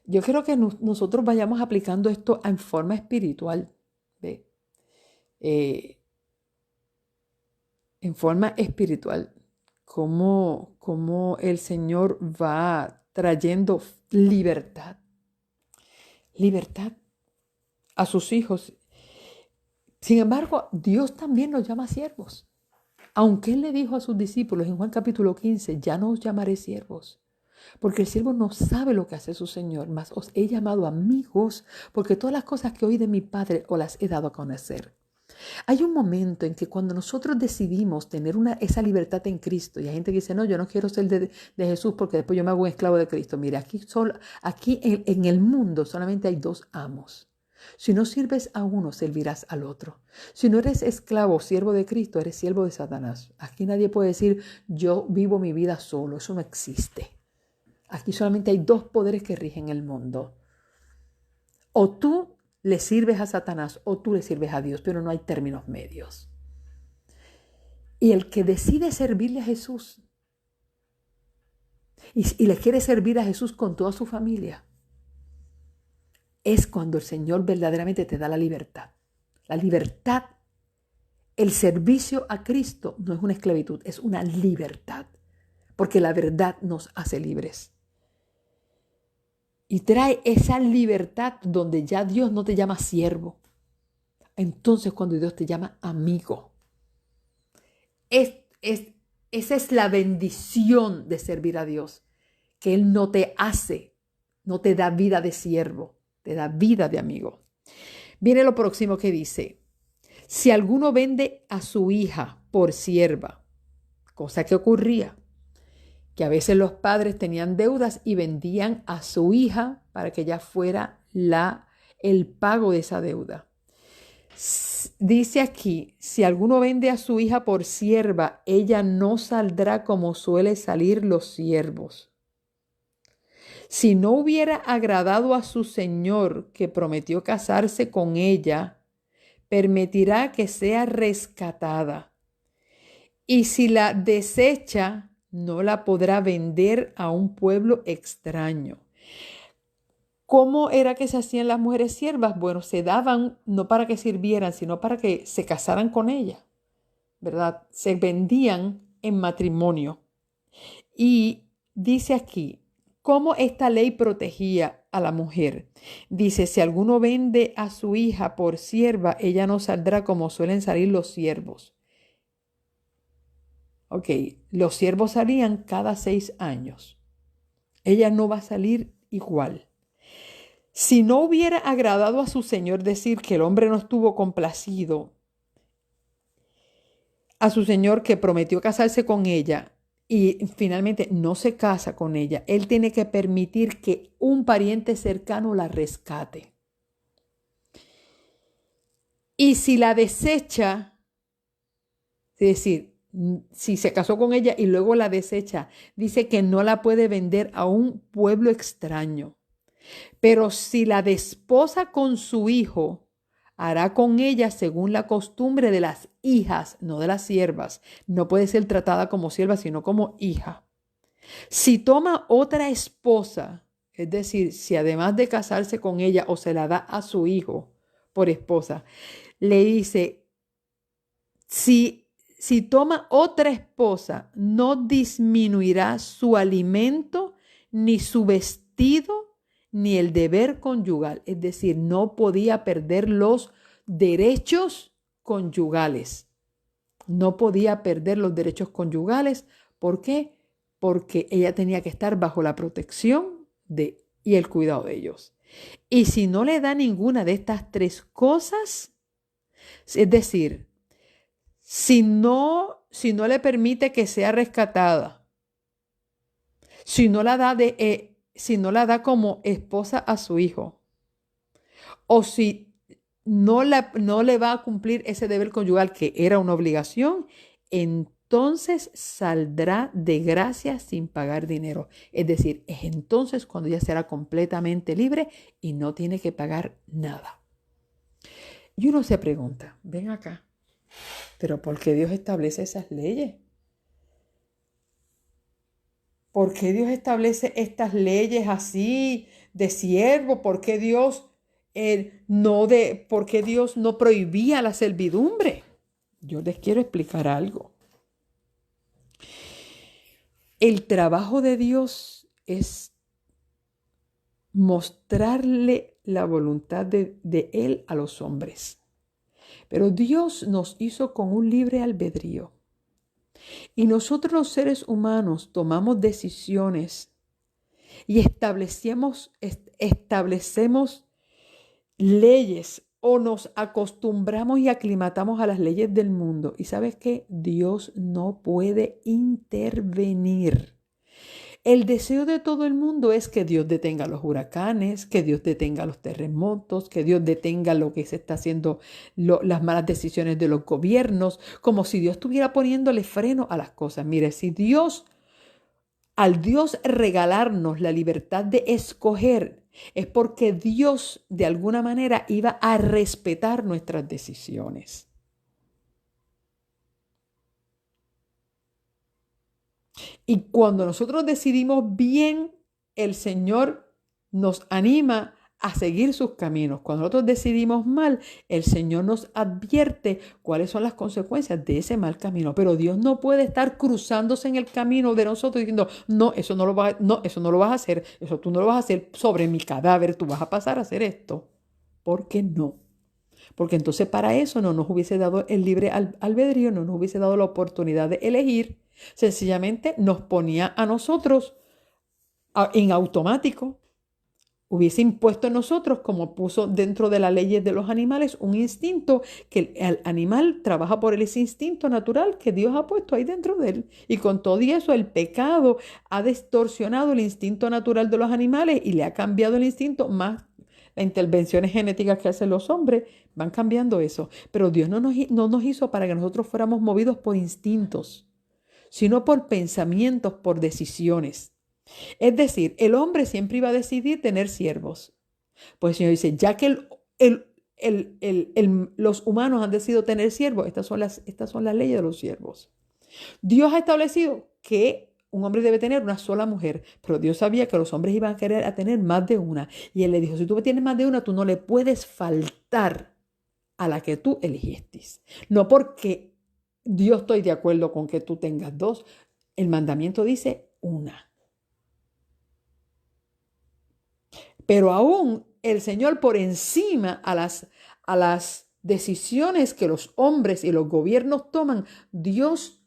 Yo quiero que nosotros vayamos aplicando esto en forma espiritual, ¿ve? En forma espiritual. cómo el Señor va trayendo libertad a sus hijos. Sin embargo, Dios también los llama siervos. Aunque Él le dijo a sus discípulos en Juan capítulo 15, ya no os llamaré siervos, porque el siervo no sabe lo que hace su Señor, mas os he llamado amigos, porque todas las cosas que oí de mi Padre os las he dado a conocer. Hay un momento en que cuando nosotros decidimos tener esa libertad en Cristo, y hay gente que dice, no, yo no quiero ser de Jesús porque después yo me hago un esclavo de Cristo. Mire, aquí en el mundo solamente hay dos amos. Si no sirves a uno, servirás al otro. Si no eres esclavo o siervo de Cristo, eres siervo de Satanás. Aquí nadie puede decir, yo vivo mi vida solo. Eso no existe. Aquí solamente hay dos poderes que rigen el mundo. O tú le sirves a Satanás o tú le sirves a Dios, pero no hay términos medios. Y el que decide servirle a Jesús y le quiere servir a Jesús con toda su familia, es cuando el Señor verdaderamente te da la libertad. La libertad, el servicio a Cristo no es una esclavitud, es una libertad, porque la verdad nos hace libres. Y trae esa libertad donde ya Dios no te llama siervo. Entonces cuando Dios te llama amigo. Esa es la bendición de servir a Dios. Que Él no te da vida de siervo, te da vida de amigo. Viene lo próximo que dice, si alguno vende a su hija por sierva, cosa que ocurría, que a veces los padres tenían deudas y vendían a su hija para que ella fuera el pago de esa deuda. Dice aquí, si alguno vende a su hija por sierva, ella no saldrá como suele salir los siervos. Si no hubiera agradado a su señor que prometió casarse con ella, permitirá que sea rescatada. Y si la desecha, no la podrá vender a un pueblo extraño. ¿Cómo era que se hacían las mujeres siervas? Bueno, se daban no para que sirvieran, sino para que se casaran con ella, ¿verdad? Se vendían en matrimonio. Y dice aquí, ¿cómo esta ley protegía a la mujer? Dice, si alguno vende a su hija por sierva, ella no saldrá como suelen salir los siervos. Ok, los siervos salían cada 6 años. Ella no va a salir igual. Si no hubiera agradado a su señor decir que el hombre no estuvo complacido a su señor que prometió casarse con ella y finalmente no se casa con ella, él tiene que permitir que un pariente cercano la rescate. Y si la desecha, es decir, si se casó con ella y luego la desecha, dice que no la puede vender a un pueblo extraño. Pero si la desposa con su hijo, hará con ella según la costumbre de las hijas, no de las siervas. No puede ser tratada como sierva, sino como hija. Si toma otra esposa, es decir, si además de casarse con ella o se la da a su hijo por esposa, le dice, si toma otra esposa, no disminuirá su alimento, ni su vestido, ni el deber conyugal. Es decir, no podía perder los derechos conyugales. No podía perder los derechos conyugales. ¿Por qué? Porque ella tenía que estar bajo la protección y el cuidado de ellos. Y si no le da ninguna de estas 3 cosas, es decir, si no le permite que sea rescatada, si no la da como esposa a su hijo, o si no le va a cumplir ese deber conyugal que era una obligación, entonces saldrá de gracia sin pagar dinero. Es decir, es entonces cuando ella será completamente libre y no tiene que pagar nada. Y uno se pregunta, ven acá, ¿pero por qué Dios establece esas leyes? ¿Por qué Dios establece estas leyes así de siervo? ¿Por qué Dios no prohibía la servidumbre? Yo les quiero explicar algo. El trabajo de Dios es mostrarle la voluntad de Él a los hombres. Pero Dios nos hizo con un libre albedrío. Y nosotros los seres humanos tomamos decisiones y establecemos leyes o nos acostumbramos y aclimatamos a las leyes del mundo. ¿Y sabes qué? Dios no puede intervenir. El deseo de todo el mundo es que Dios detenga los huracanes, que Dios detenga los terremotos, que Dios detenga lo que se está haciendo, las malas decisiones de los gobiernos, como si Dios estuviera poniéndole freno a las cosas. Mire, al Dios regalarnos la libertad de escoger, es porque Dios de alguna manera iba a respetar nuestras decisiones. Y cuando nosotros decidimos bien, el Señor nos anima a seguir sus caminos. Cuando nosotros decidimos mal, el Señor nos advierte cuáles son las consecuencias de ese mal camino. Pero Dios no puede estar cruzándose en el camino de nosotros diciendo, no, eso no lo vas a hacer, eso tú no lo vas a hacer sobre mi cadáver, tú vas a pasar a hacer esto. ¿Por qué no? Porque entonces para eso no nos hubiese dado el libre albedrío, no nos hubiese dado la oportunidad de elegir. Sencillamente nos ponía a nosotros en automático. Hubiese impuesto en nosotros, como puso dentro de las leyes de los animales, un instinto que el animal trabaja por ese instinto natural que Dios ha puesto ahí dentro de él. Y con todo eso, el pecado ha distorsionado el instinto natural de los animales y le ha cambiado el instinto más. Las intervenciones genéticas que hacen los hombres van cambiando eso. Pero Dios no nos hizo para que nosotros fuéramos movidos por instintos, sino por pensamientos, por decisiones. Es decir, el hombre siempre iba a decidir tener siervos. Pues el Señor dice, ya que los humanos han decidido tener siervos, estas son las leyes de los siervos. Dios ha establecido que un hombre debe tener una sola mujer, pero Dios sabía que los hombres iban a querer tener más de una. Y Él le dijo, si tú tienes más de una, tú no le puedes faltar a la que tú eligiste. No porque Dios estoy de acuerdo con que tú tengas dos. El mandamiento dice una. Pero aún el Señor, por encima a las decisiones que los hombres y los gobiernos toman, Dios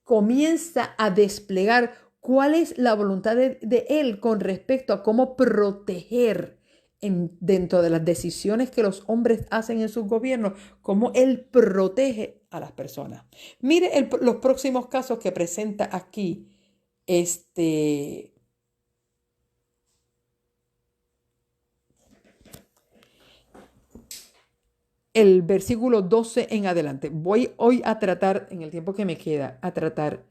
comienza a desplegar cuál es la voluntad de Él con respecto a cómo proteger dentro de las decisiones que los hombres hacen en sus gobiernos, cómo Él protege a las personas. Mire los próximos casos que presenta aquí el versículo 12 en adelante. Voy hoy a tratar, en el tiempo que me queda, a tratar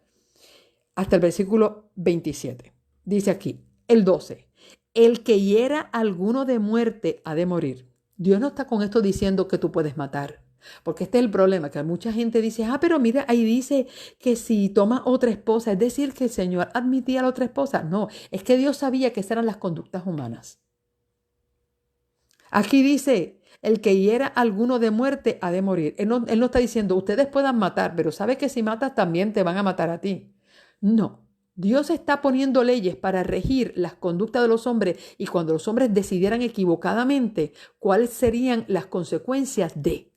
hasta el versículo 27. Dice aquí, el 12. El que hiera a alguno de muerte ha de morir. Dios no está con esto diciendo que tú puedes matar. Porque este es el problema, que mucha gente dice, pero mira, ahí dice que si toma otra esposa, es decir, que el Señor admitía a la otra esposa. No, es que Dios sabía que esas eran las conductas humanas. Aquí dice, el que hiera a alguno de muerte ha de morir. Él no está diciendo, ustedes puedan matar, pero sabe que si matas también te van a matar a ti. No, Dios está poniendo leyes para regir las conductas de los hombres y cuando los hombres decidieran equivocadamente, ¿cuáles serían las consecuencias de?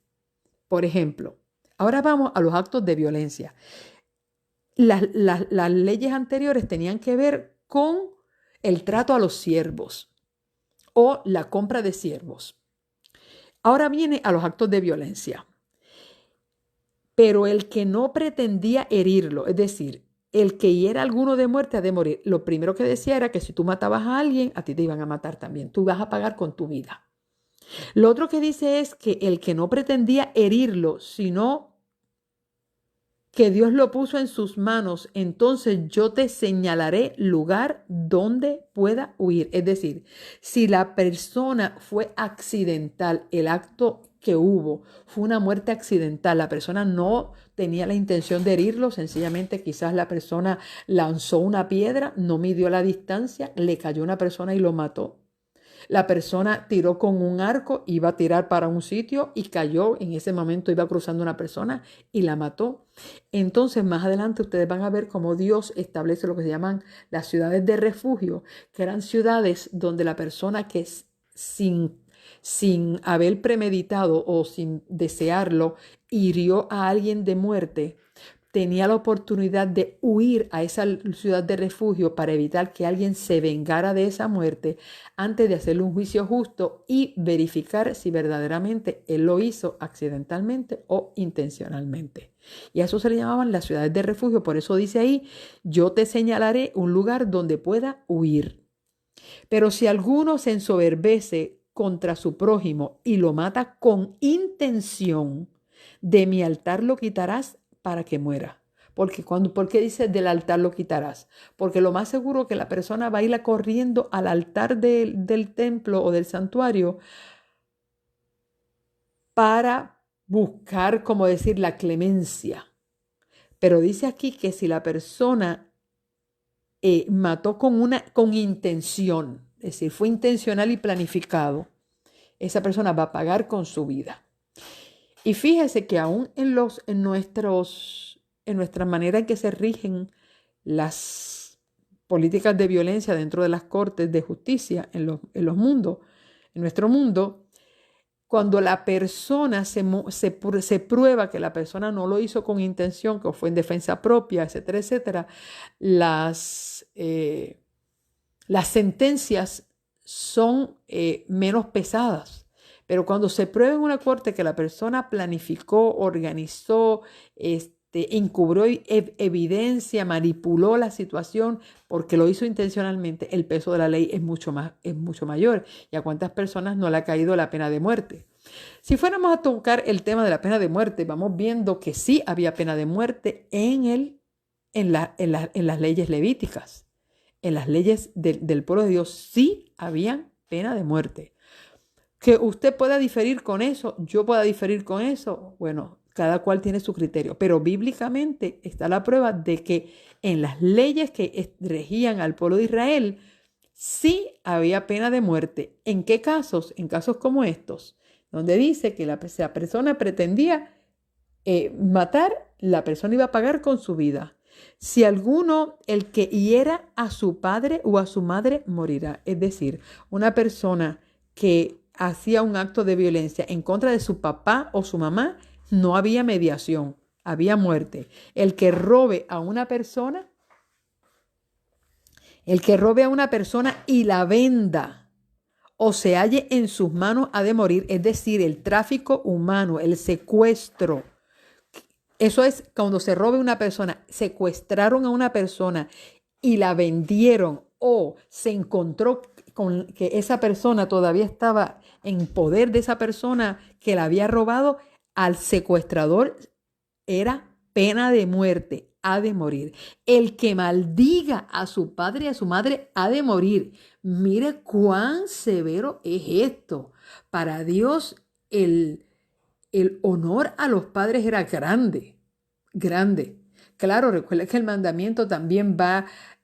Por ejemplo, ahora vamos a los actos de violencia. Las leyes anteriores tenían que ver con el trato a los siervos o la compra de siervos. Ahora viene a los actos de violencia. Pero el que no pretendía herirlo, es decir, el que hiera a alguno de muerte ha de morir. Lo primero que decía era que si tú matabas a alguien, a ti te iban a matar también. Tú vas a pagar con tu vida. Lo otro que dice es que el que no pretendía herirlo, sino que Dios lo puso en sus manos, entonces yo te señalaré lugar donde pueda huir. Es decir, si la persona fue accidental, el acto que hubo fue una muerte accidental, la persona no tenía la intención de herirlo, sencillamente quizás la persona lanzó una piedra, no midió la distancia, le cayó una persona y lo mató. La persona tiró con un arco, iba a tirar para un sitio y cayó. En ese momento iba cruzando una persona y la mató. Entonces, más adelante ustedes van a ver cómo Dios establece lo que se llaman las ciudades de refugio, que eran ciudades donde la persona que sin haber premeditado o sin desearlo, hirió a alguien de muerte, tenía la oportunidad de huir a esa ciudad de refugio para evitar que alguien se vengara de esa muerte antes de hacerle un juicio justo y verificar si verdaderamente él lo hizo accidentalmente o intencionalmente. Y a eso se le llamaban las ciudades de refugio. Por eso dice ahí, yo te señalaré un lugar donde pueda huir. Pero si alguno se ensoberbece contra su prójimo y lo mata con intención, de mi altar lo quitarás para que muera. ¿Por qué dice del altar lo quitarás? Porque lo más seguro que la persona va a ir corriendo al altar del templo o del santuario para buscar, como decir, la clemencia. Pero dice aquí que si la persona mató con intención, es decir, fue intencional y planificado, esa persona va a pagar con su vida. Y fíjese que aún en nuestra manera en que se rigen las políticas de violencia dentro de las cortes de justicia en nuestro mundo, cuando la persona se prueba que la persona no lo hizo con intención, que fue en defensa propia, etcétera, etcétera, las sentencias son menos pesadas. Pero cuando se prueba en una corte que la persona planificó, organizó, encubrió evidencia, manipuló la situación porque lo hizo intencionalmente, el peso de la ley es mucho mayor. ¿Y a cuántas personas no le ha caído la pena de muerte? Si fuéramos a tocar el tema de la pena de muerte, vamos viendo que sí había pena de muerte en las leyes levíticas. En las leyes del pueblo de Dios sí habían pena de muerte. Que usted pueda diferir con eso, yo pueda diferir con eso, bueno, cada cual tiene su criterio, pero bíblicamente está la prueba de que en las leyes que regían al pueblo de Israel sí había pena de muerte. ¿En qué casos? En casos como estos, donde dice que la persona pretendía matar, la persona iba a pagar con su vida. Si alguno, el que hiera a su padre o a su madre, morirá. Es decir, una persona que hacía un acto de violencia en contra de su papá o su mamá, no había mediación, había muerte. El que robe a una persona y la venda o se halle en sus manos ha de morir. Es decir, el tráfico humano, el secuestro. Eso es cuando se robe una persona, secuestraron a una persona y la vendieron o se encontró con que esa persona todavía estaba en poder de esa persona que la había robado, al secuestrador era pena de muerte, ha de morir. El que maldiga a su padre y a su madre ha de morir. Mire cuán severo es esto. Para Dios el honor a los padres era grande, grande. Claro, recuerda que el mandamiento también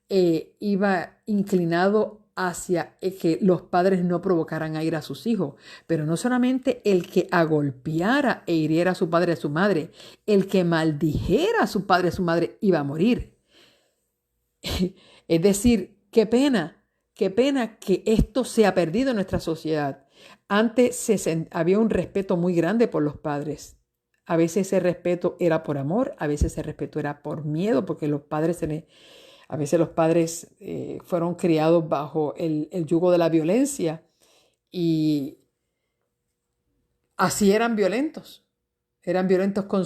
iba inclinado hacia que los padres no provocaran a ira a sus hijos, pero no solamente el que agolpeara e hiriera a su padre y a su madre, el que maldijera a su padre y a su madre iba a morir. Es decir, qué pena que esto se ha perdido en nuestra sociedad. Antes había un respeto muy grande por los padres. A veces ese respeto era por amor, a veces ese respeto era por miedo, porque a veces los padres fueron criados bajo el yugo de la violencia y así eran violentos. Eran violentos con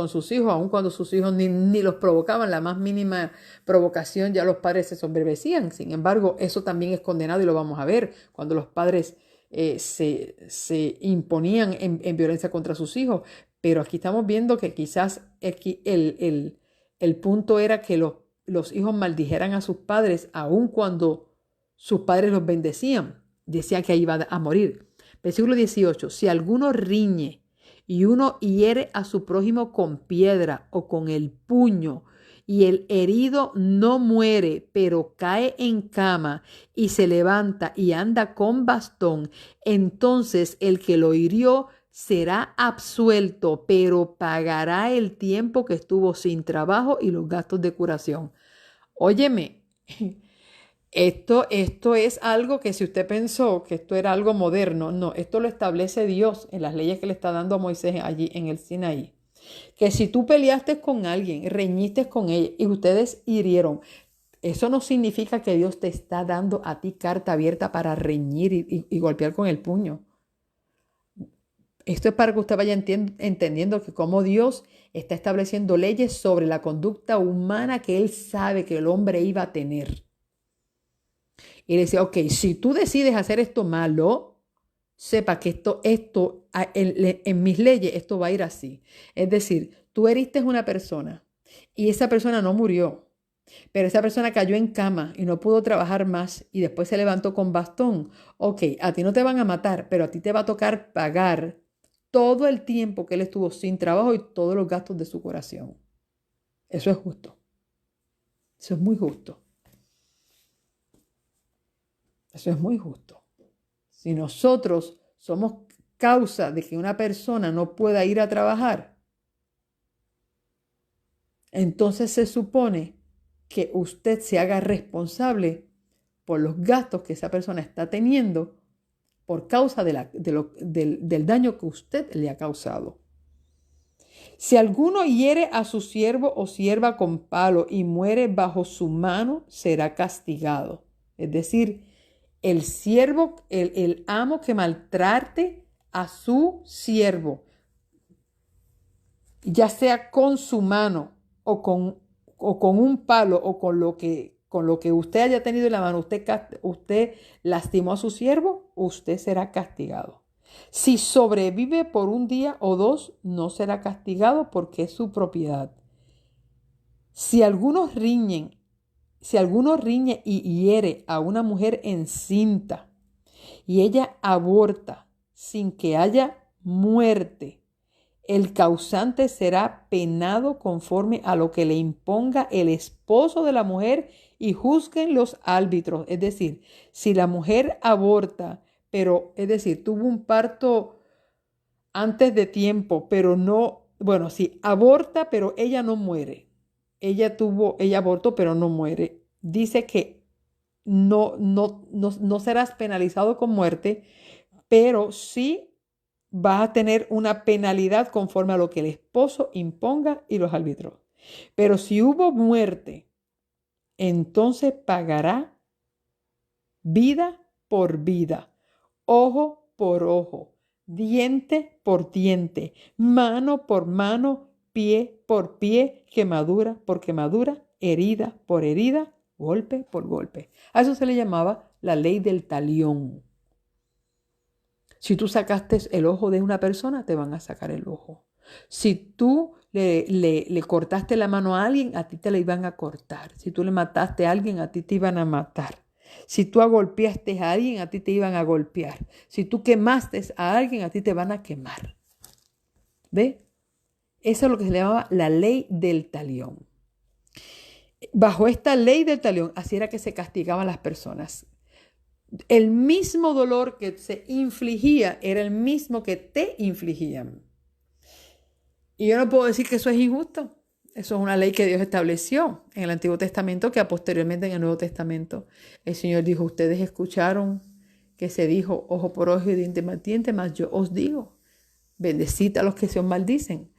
sus hijos, aun cuando sus hijos ni los provocaban. La más mínima provocación ya los padres se sobrevesían. Sin embargo, eso también es condenado y lo vamos a ver cuando los padres se imponían en violencia contra sus hijos. Pero aquí estamos viendo que quizás el punto era que los hijos maldijeran a sus padres aun cuando sus padres los bendecían. Decía que ahí iba a morir. Versículo 18. Si alguno riñe y uno hiere a su prójimo con piedra o con el puño y el herido no muere, pero cae en cama y se levanta y anda con bastón, entonces el que lo hirió será absuelto, pero pagará el tiempo que estuvo sin trabajo y los gastos de curación. Óyeme, esto es algo que si usted pensó que esto era algo moderno, no, esto lo establece Dios en las leyes que le está dando a Moisés allí en el Sinaí. Que si tú peleaste con alguien, reñiste con ella y ustedes hirieron, eso no significa que Dios te está dando a ti carta abierta para reñir y golpear con el puño. Esto es para que usted vaya entendiendo que como Dios está estableciendo leyes sobre la conducta humana que Él sabe que el hombre iba a tener. Y le decía, ok, si tú decides hacer esto malo, sepa que en mis leyes, esto va a ir así. Es decir, tú heriste una persona y esa persona no murió, pero esa persona cayó en cama y no pudo trabajar más y después se levantó con bastón. Ok, a ti no te van a matar, pero a ti te va a tocar pagar todo el tiempo que él estuvo sin trabajo y todos los gastos de su curación. Eso es justo. Eso es muy justo. Eso es muy justo. Si nosotros somos causa de que una persona no pueda ir a trabajar, entonces se supone que usted se haga responsable por los gastos que esa persona está teniendo por causa del daño que usted le ha causado. Si alguno hiere a su siervo o sierva con palo y muere bajo su mano, será castigado. Es decir, el siervo, el amo que maltrate a su siervo, ya sea con su mano o con un palo o con lo que usted haya tenido en la mano, usted lastimó a su siervo, usted será castigado. Si sobrevive por un día o dos, no será castigado porque es su propiedad. Si alguno riñe y hiere a una mujer encinta y ella aborta sin que haya muerte, el causante será penado conforme a lo que le imponga el esposo de la mujer y juzguen los árbitros. Es decir, si la mujer aborta, tuvo un parto antes de tiempo, pero no, bueno, sí, aborta, pero ella no muere. Ella abortó, pero no muere. Dice que no serás penalizado con muerte, pero sí vas a tener una penalidad conforme a lo que el esposo imponga y los árbitros. Pero si hubo muerte, entonces pagará vida por vida, ojo por ojo, diente por diente, mano por mano, pie por pie, quemadura por quemadura, herida por herida, golpe por golpe. A eso se le llamaba la ley del talión. Si tú sacaste el ojo de una persona, te van a sacar el ojo. Si tú le cortaste la mano a alguien, a ti te la iban a cortar. Si tú le mataste a alguien, a ti te iban a matar. Si tú golpeaste a alguien, a ti te iban a golpear. Si tú quemaste a alguien, a ti te van a quemar. ¿Ve? Eso es lo que se llamaba la ley del talión. Bajo esta ley del talión, así era que se castigaban las personas. El mismo dolor que se infligía era el mismo que te infligían. Y yo no puedo decir que eso es injusto. Eso es una ley que Dios estableció en el Antiguo Testamento, que posteriormente en el Nuevo Testamento el Señor dijo, ustedes escucharon que se dijo ojo por ojo y diente por diente, mas yo os digo, bendecid a los que se os maldicen.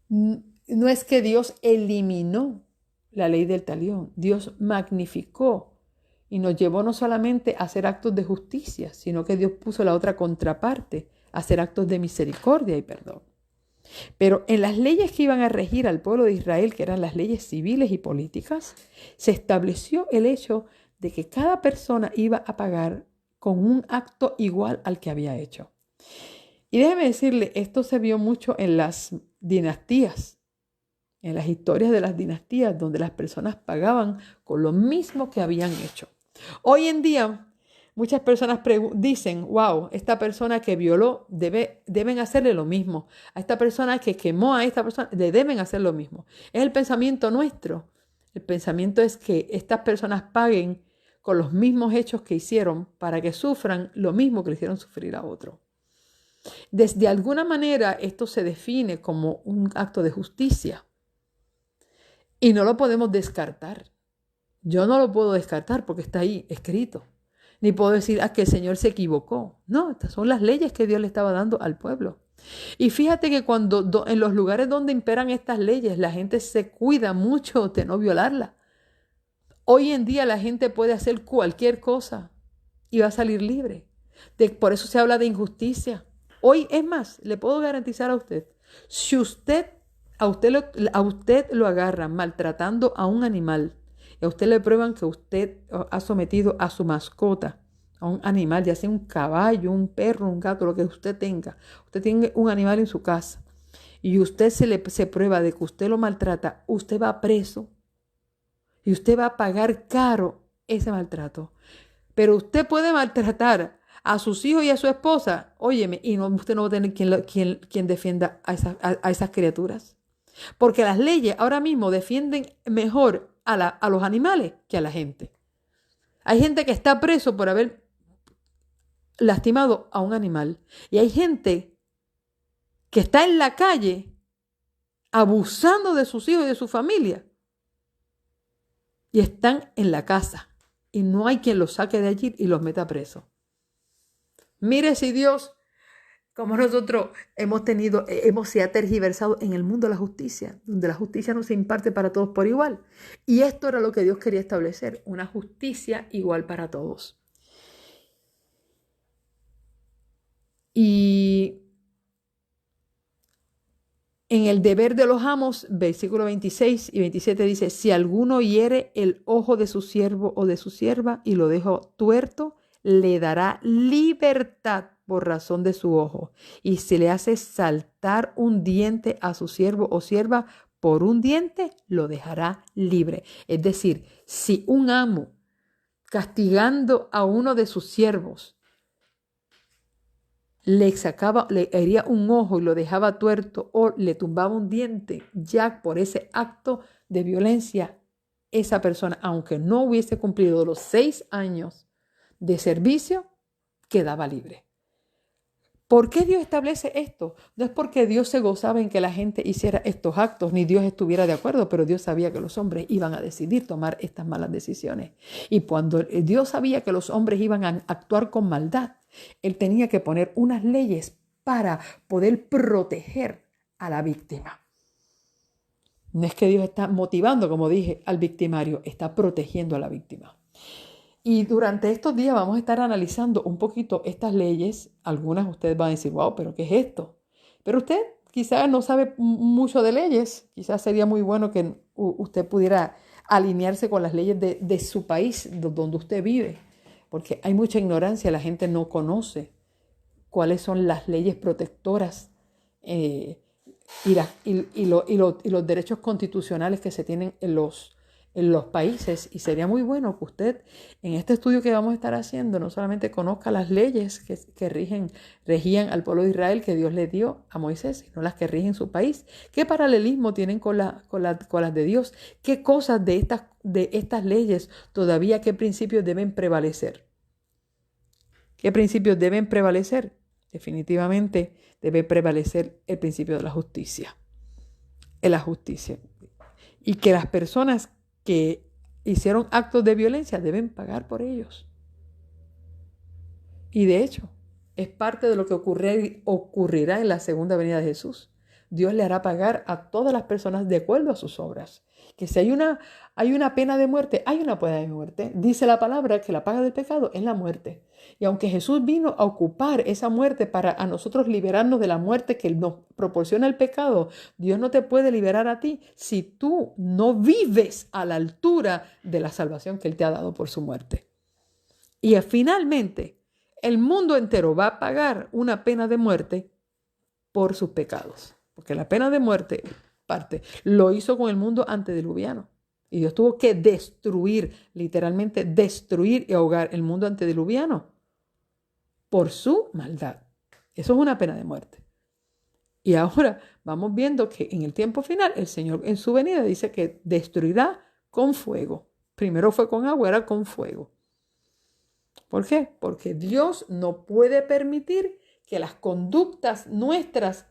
No es que Dios eliminó la ley del talión, Dios magnificó y nos llevó no solamente a hacer actos de justicia, sino que Dios puso la otra contraparte, a hacer actos de misericordia y perdón. Pero en las leyes que iban a regir al pueblo de Israel, que eran las leyes civiles y políticas, se estableció el hecho de que cada persona iba a pagar con un acto igual al que había hecho. Y déjeme decirle, esto se vio mucho en las dinastías, en las historias de las dinastías, donde las personas pagaban con lo mismo que habían hecho. Hoy en día Muchas personas dicen, wow, esta persona que violó deben hacerle lo mismo. A esta persona que quemó a esta persona, le deben hacer lo mismo. Es el pensamiento nuestro. El pensamiento es que estas personas paguen con los mismos hechos que hicieron para que sufran lo mismo que le hicieron sufrir a otro. Desde alguna manera esto se define como un acto de justicia y no lo podemos descartar. Yo no lo puedo descartar porque está ahí escrito. Ni puedo decir que el Señor se equivocó. No, estas son las leyes que Dios le estaba dando al pueblo. Y fíjate que cuando en los lugares donde imperan estas leyes, la gente se cuida mucho de no violarlas. Hoy en día la gente puede hacer cualquier cosa y va a salir libre. Por eso se habla de injusticia. Hoy, es más, le puedo garantizar a usted, si a usted lo agarran maltratando a un animal, y a usted le prueban que usted ha sometido a su mascota, a un animal, ya sea un caballo, un perro, un gato, lo que usted tenga. Usted tiene un animal en su casa y usted se prueba de que usted lo maltrata, usted va preso y usted va a pagar caro ese maltrato. Pero usted puede maltratar a sus hijos y a su esposa, óyeme, y usted no va a tener quien defienda a esas criaturas. Porque las leyes ahora mismo defienden mejor a los animales que a la gente. Hay gente que está preso por haber lastimado a un animal. Y hay gente que está en la calle abusando de sus hijos y de su familia. Y están en la casa. Y no hay quien los saque de allí y los meta preso. Mire si Dios, como nosotros se ha tergiversado en el mundo de la justicia, donde la justicia no se imparte para todos por igual. Y esto era lo que Dios quería establecer, una justicia igual para todos. Y en el deber de los amos, versículo 26 y 27 dice, si alguno hiere el ojo de su siervo o de su sierva y lo deja tuerto, le dará libertad por razón de su ojo. Y si le hace saltar un diente a su siervo o sierva por un diente, lo dejará libre. Es decir, si un amo castigando a uno de sus siervos le hería un ojo y lo dejaba tuerto o le tumbaba un diente, ya por ese acto de violencia, esa persona, aunque no hubiese cumplido los 6 años de servicio, quedaba libre. ¿Por qué Dios establece esto? No es porque Dios se gozaba en que la gente hiciera estos actos, ni Dios estuviera de acuerdo, pero Dios sabía que los hombres iban a decidir tomar estas malas decisiones. Y cuando Dios sabía que los hombres iban a actuar con maldad, Él tenía que poner unas leyes para poder proteger a la víctima. No es que Dios está motivando, como dije, al victimario, está protegiendo a la víctima. Y durante estos días vamos a estar analizando un poquito estas leyes. Algunas ustedes van a decir, wow, pero ¿qué es esto? Pero usted quizás no sabe mucho de leyes. Quizás sería muy bueno que usted pudiera alinearse con las leyes de su país, donde usted vive. Porque hay mucha ignorancia, la gente no conoce cuáles son las leyes protectoras y los derechos constitucionales que se tienen en los países. Y sería muy bueno que usted en este estudio que vamos a estar haciendo no solamente conozca las leyes que regían al pueblo de Israel que Dios le dio a Moisés, sino las que rigen su país. ¿Qué paralelismo tienen con las de Dios? ¿Qué cosas de estas leyes todavía, qué principios deben prevalecer? ¿Qué principios deben prevalecer? Definitivamente debe prevalecer el principio de la justicia. Y que las personas que hicieron actos de violencia deben pagar por ellos. Y de hecho, es parte de lo que ocurrirá en la segunda venida de Jesús. Dios le hará pagar a todas las personas de acuerdo a sus obras. Que si hay una pena de muerte, hay una pena de muerte. Dice la palabra que la paga del pecado es la muerte. Y aunque Jesús vino a ocupar esa muerte para a nosotros liberarnos de la muerte que nos proporciona el pecado, Dios no te puede liberar a ti si tú no vives a la altura de la salvación que Él te ha dado por su muerte. Y finalmente, el mundo entero va a pagar una pena de muerte por sus pecados. Porque la pena de muerte, lo hizo con el mundo antediluviano. Y Dios tuvo que destruir, literalmente destruir y ahogar el mundo antediluviano por su maldad. Eso es una pena de muerte. Y ahora vamos viendo que en el tiempo final el Señor en su venida dice que destruirá con fuego. Primero fue con agua, ahora con fuego. ¿Por qué? Porque Dios no puede permitir que las conductas nuestras,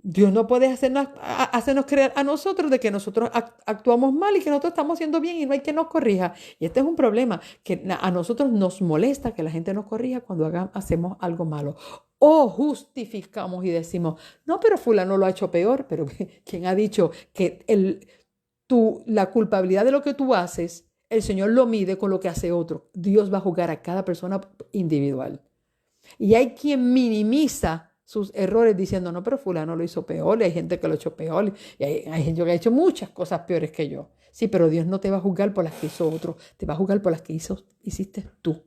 Dios no puede hacernos creer a nosotros de que nosotros actuamos mal y que nosotros estamos haciendo bien y no hay quien nos corrija. Y este es un problema, que a nosotros nos molesta que la gente nos corrija cuando hacemos algo malo. O justificamos y decimos, no, pero fulano lo ha hecho peor. Pero ¿quién ha dicho que la culpabilidad de lo que tú haces, el Señor lo mide con lo que hace otro? Dios va a juzgar a cada persona individual. Y hay quien minimiza sus errores diciendo, no, pero fulano lo hizo peor, y hay gente que lo ha hecho peor, y hay gente que ha hecho muchas cosas peores que yo. Sí, pero Dios no te va a juzgar por las que hizo otro, te va a juzgar por las que hiciste tú.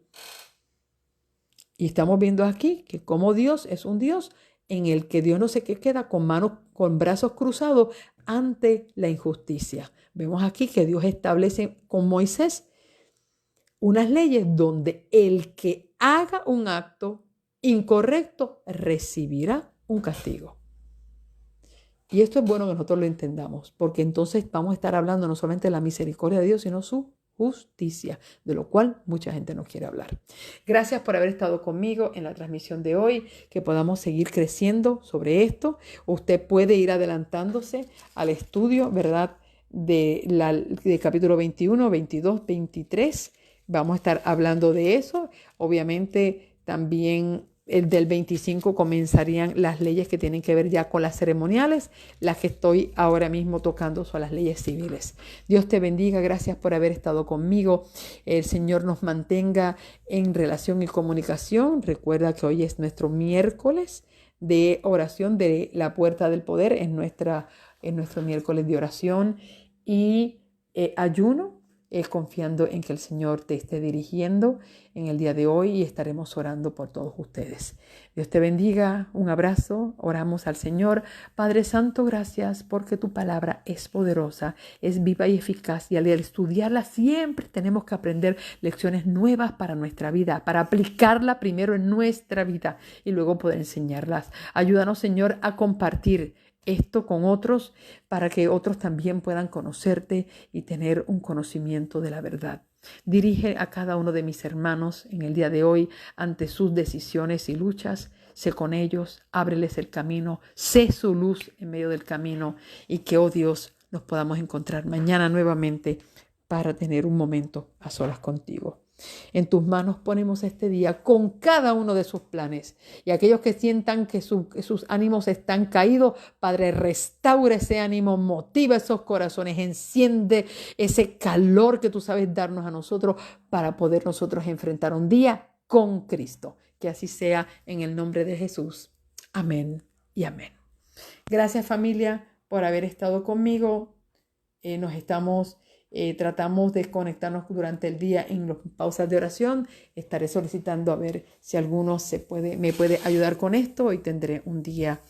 Y estamos viendo aquí que como Dios es un Dios en el que Dios no se queda con brazos cruzados ante la injusticia. Vemos aquí que Dios establece con Moisés unas leyes donde el que haga un acto incorrecto recibirá un castigo. Y esto es bueno que nosotros lo entendamos, porque entonces vamos a estar hablando no solamente de la misericordia de Dios, sino su justicia, de lo cual mucha gente no quiere hablar. Gracias por haber estado conmigo en la transmisión de hoy, que podamos seguir creciendo sobre esto. Usted puede ir adelantándose al estudio, ¿verdad?, de capítulo 21, 22, 23. Vamos a estar hablando de eso. Obviamente también el del 25 comenzarían las leyes que tienen que ver ya con las ceremoniales. Las que estoy ahora mismo tocando son las leyes civiles. Dios te bendiga. Gracias por haber estado conmigo. El Señor nos mantenga en relación y comunicación. Recuerda que hoy es nuestro miércoles de oración de la Puerta del Poder. En nuestro miércoles de oración y ayuno. Confiando en que el Señor te esté dirigiendo en el día de hoy y estaremos orando por todos ustedes. Dios te bendiga, un abrazo, oramos al Señor. Padre Santo, gracias porque tu palabra es poderosa, es viva y eficaz y al estudiarla siempre tenemos que aprender lecciones nuevas para nuestra vida, para aplicarla primero en nuestra vida y luego poder enseñarlas. Ayúdanos, Señor, a compartir esto con otros para que otros también puedan conocerte y tener un conocimiento de la verdad. Dirige a cada uno de mis hermanos en el día de hoy ante sus decisiones y luchas. Sé con ellos, ábreles el camino, sé su luz en medio del camino y que, oh Dios, nos podamos encontrar mañana nuevamente para tener un momento a solas contigo. En tus manos ponemos este día con cada uno de sus planes. Y aquellos que sientan que sus ánimos están caídos, Padre, restaura ese ánimo, motiva esos corazones, enciende ese calor que tú sabes darnos a nosotros para poder nosotros enfrentar un día con Cristo. Que así sea en el nombre de Jesús. Amén y amén. Gracias, familia, por haber estado conmigo. Tratamos de conectarnos durante el día en las pausas de oración. Estaré solicitando a ver si alguno me puede ayudar con esto. Hoy tendré un día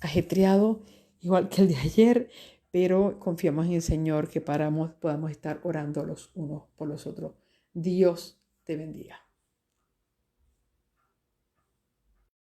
ajetreado, igual que el de ayer, pero confiamos en el Señor que podamos estar orando los unos por los otros. Dios te bendiga.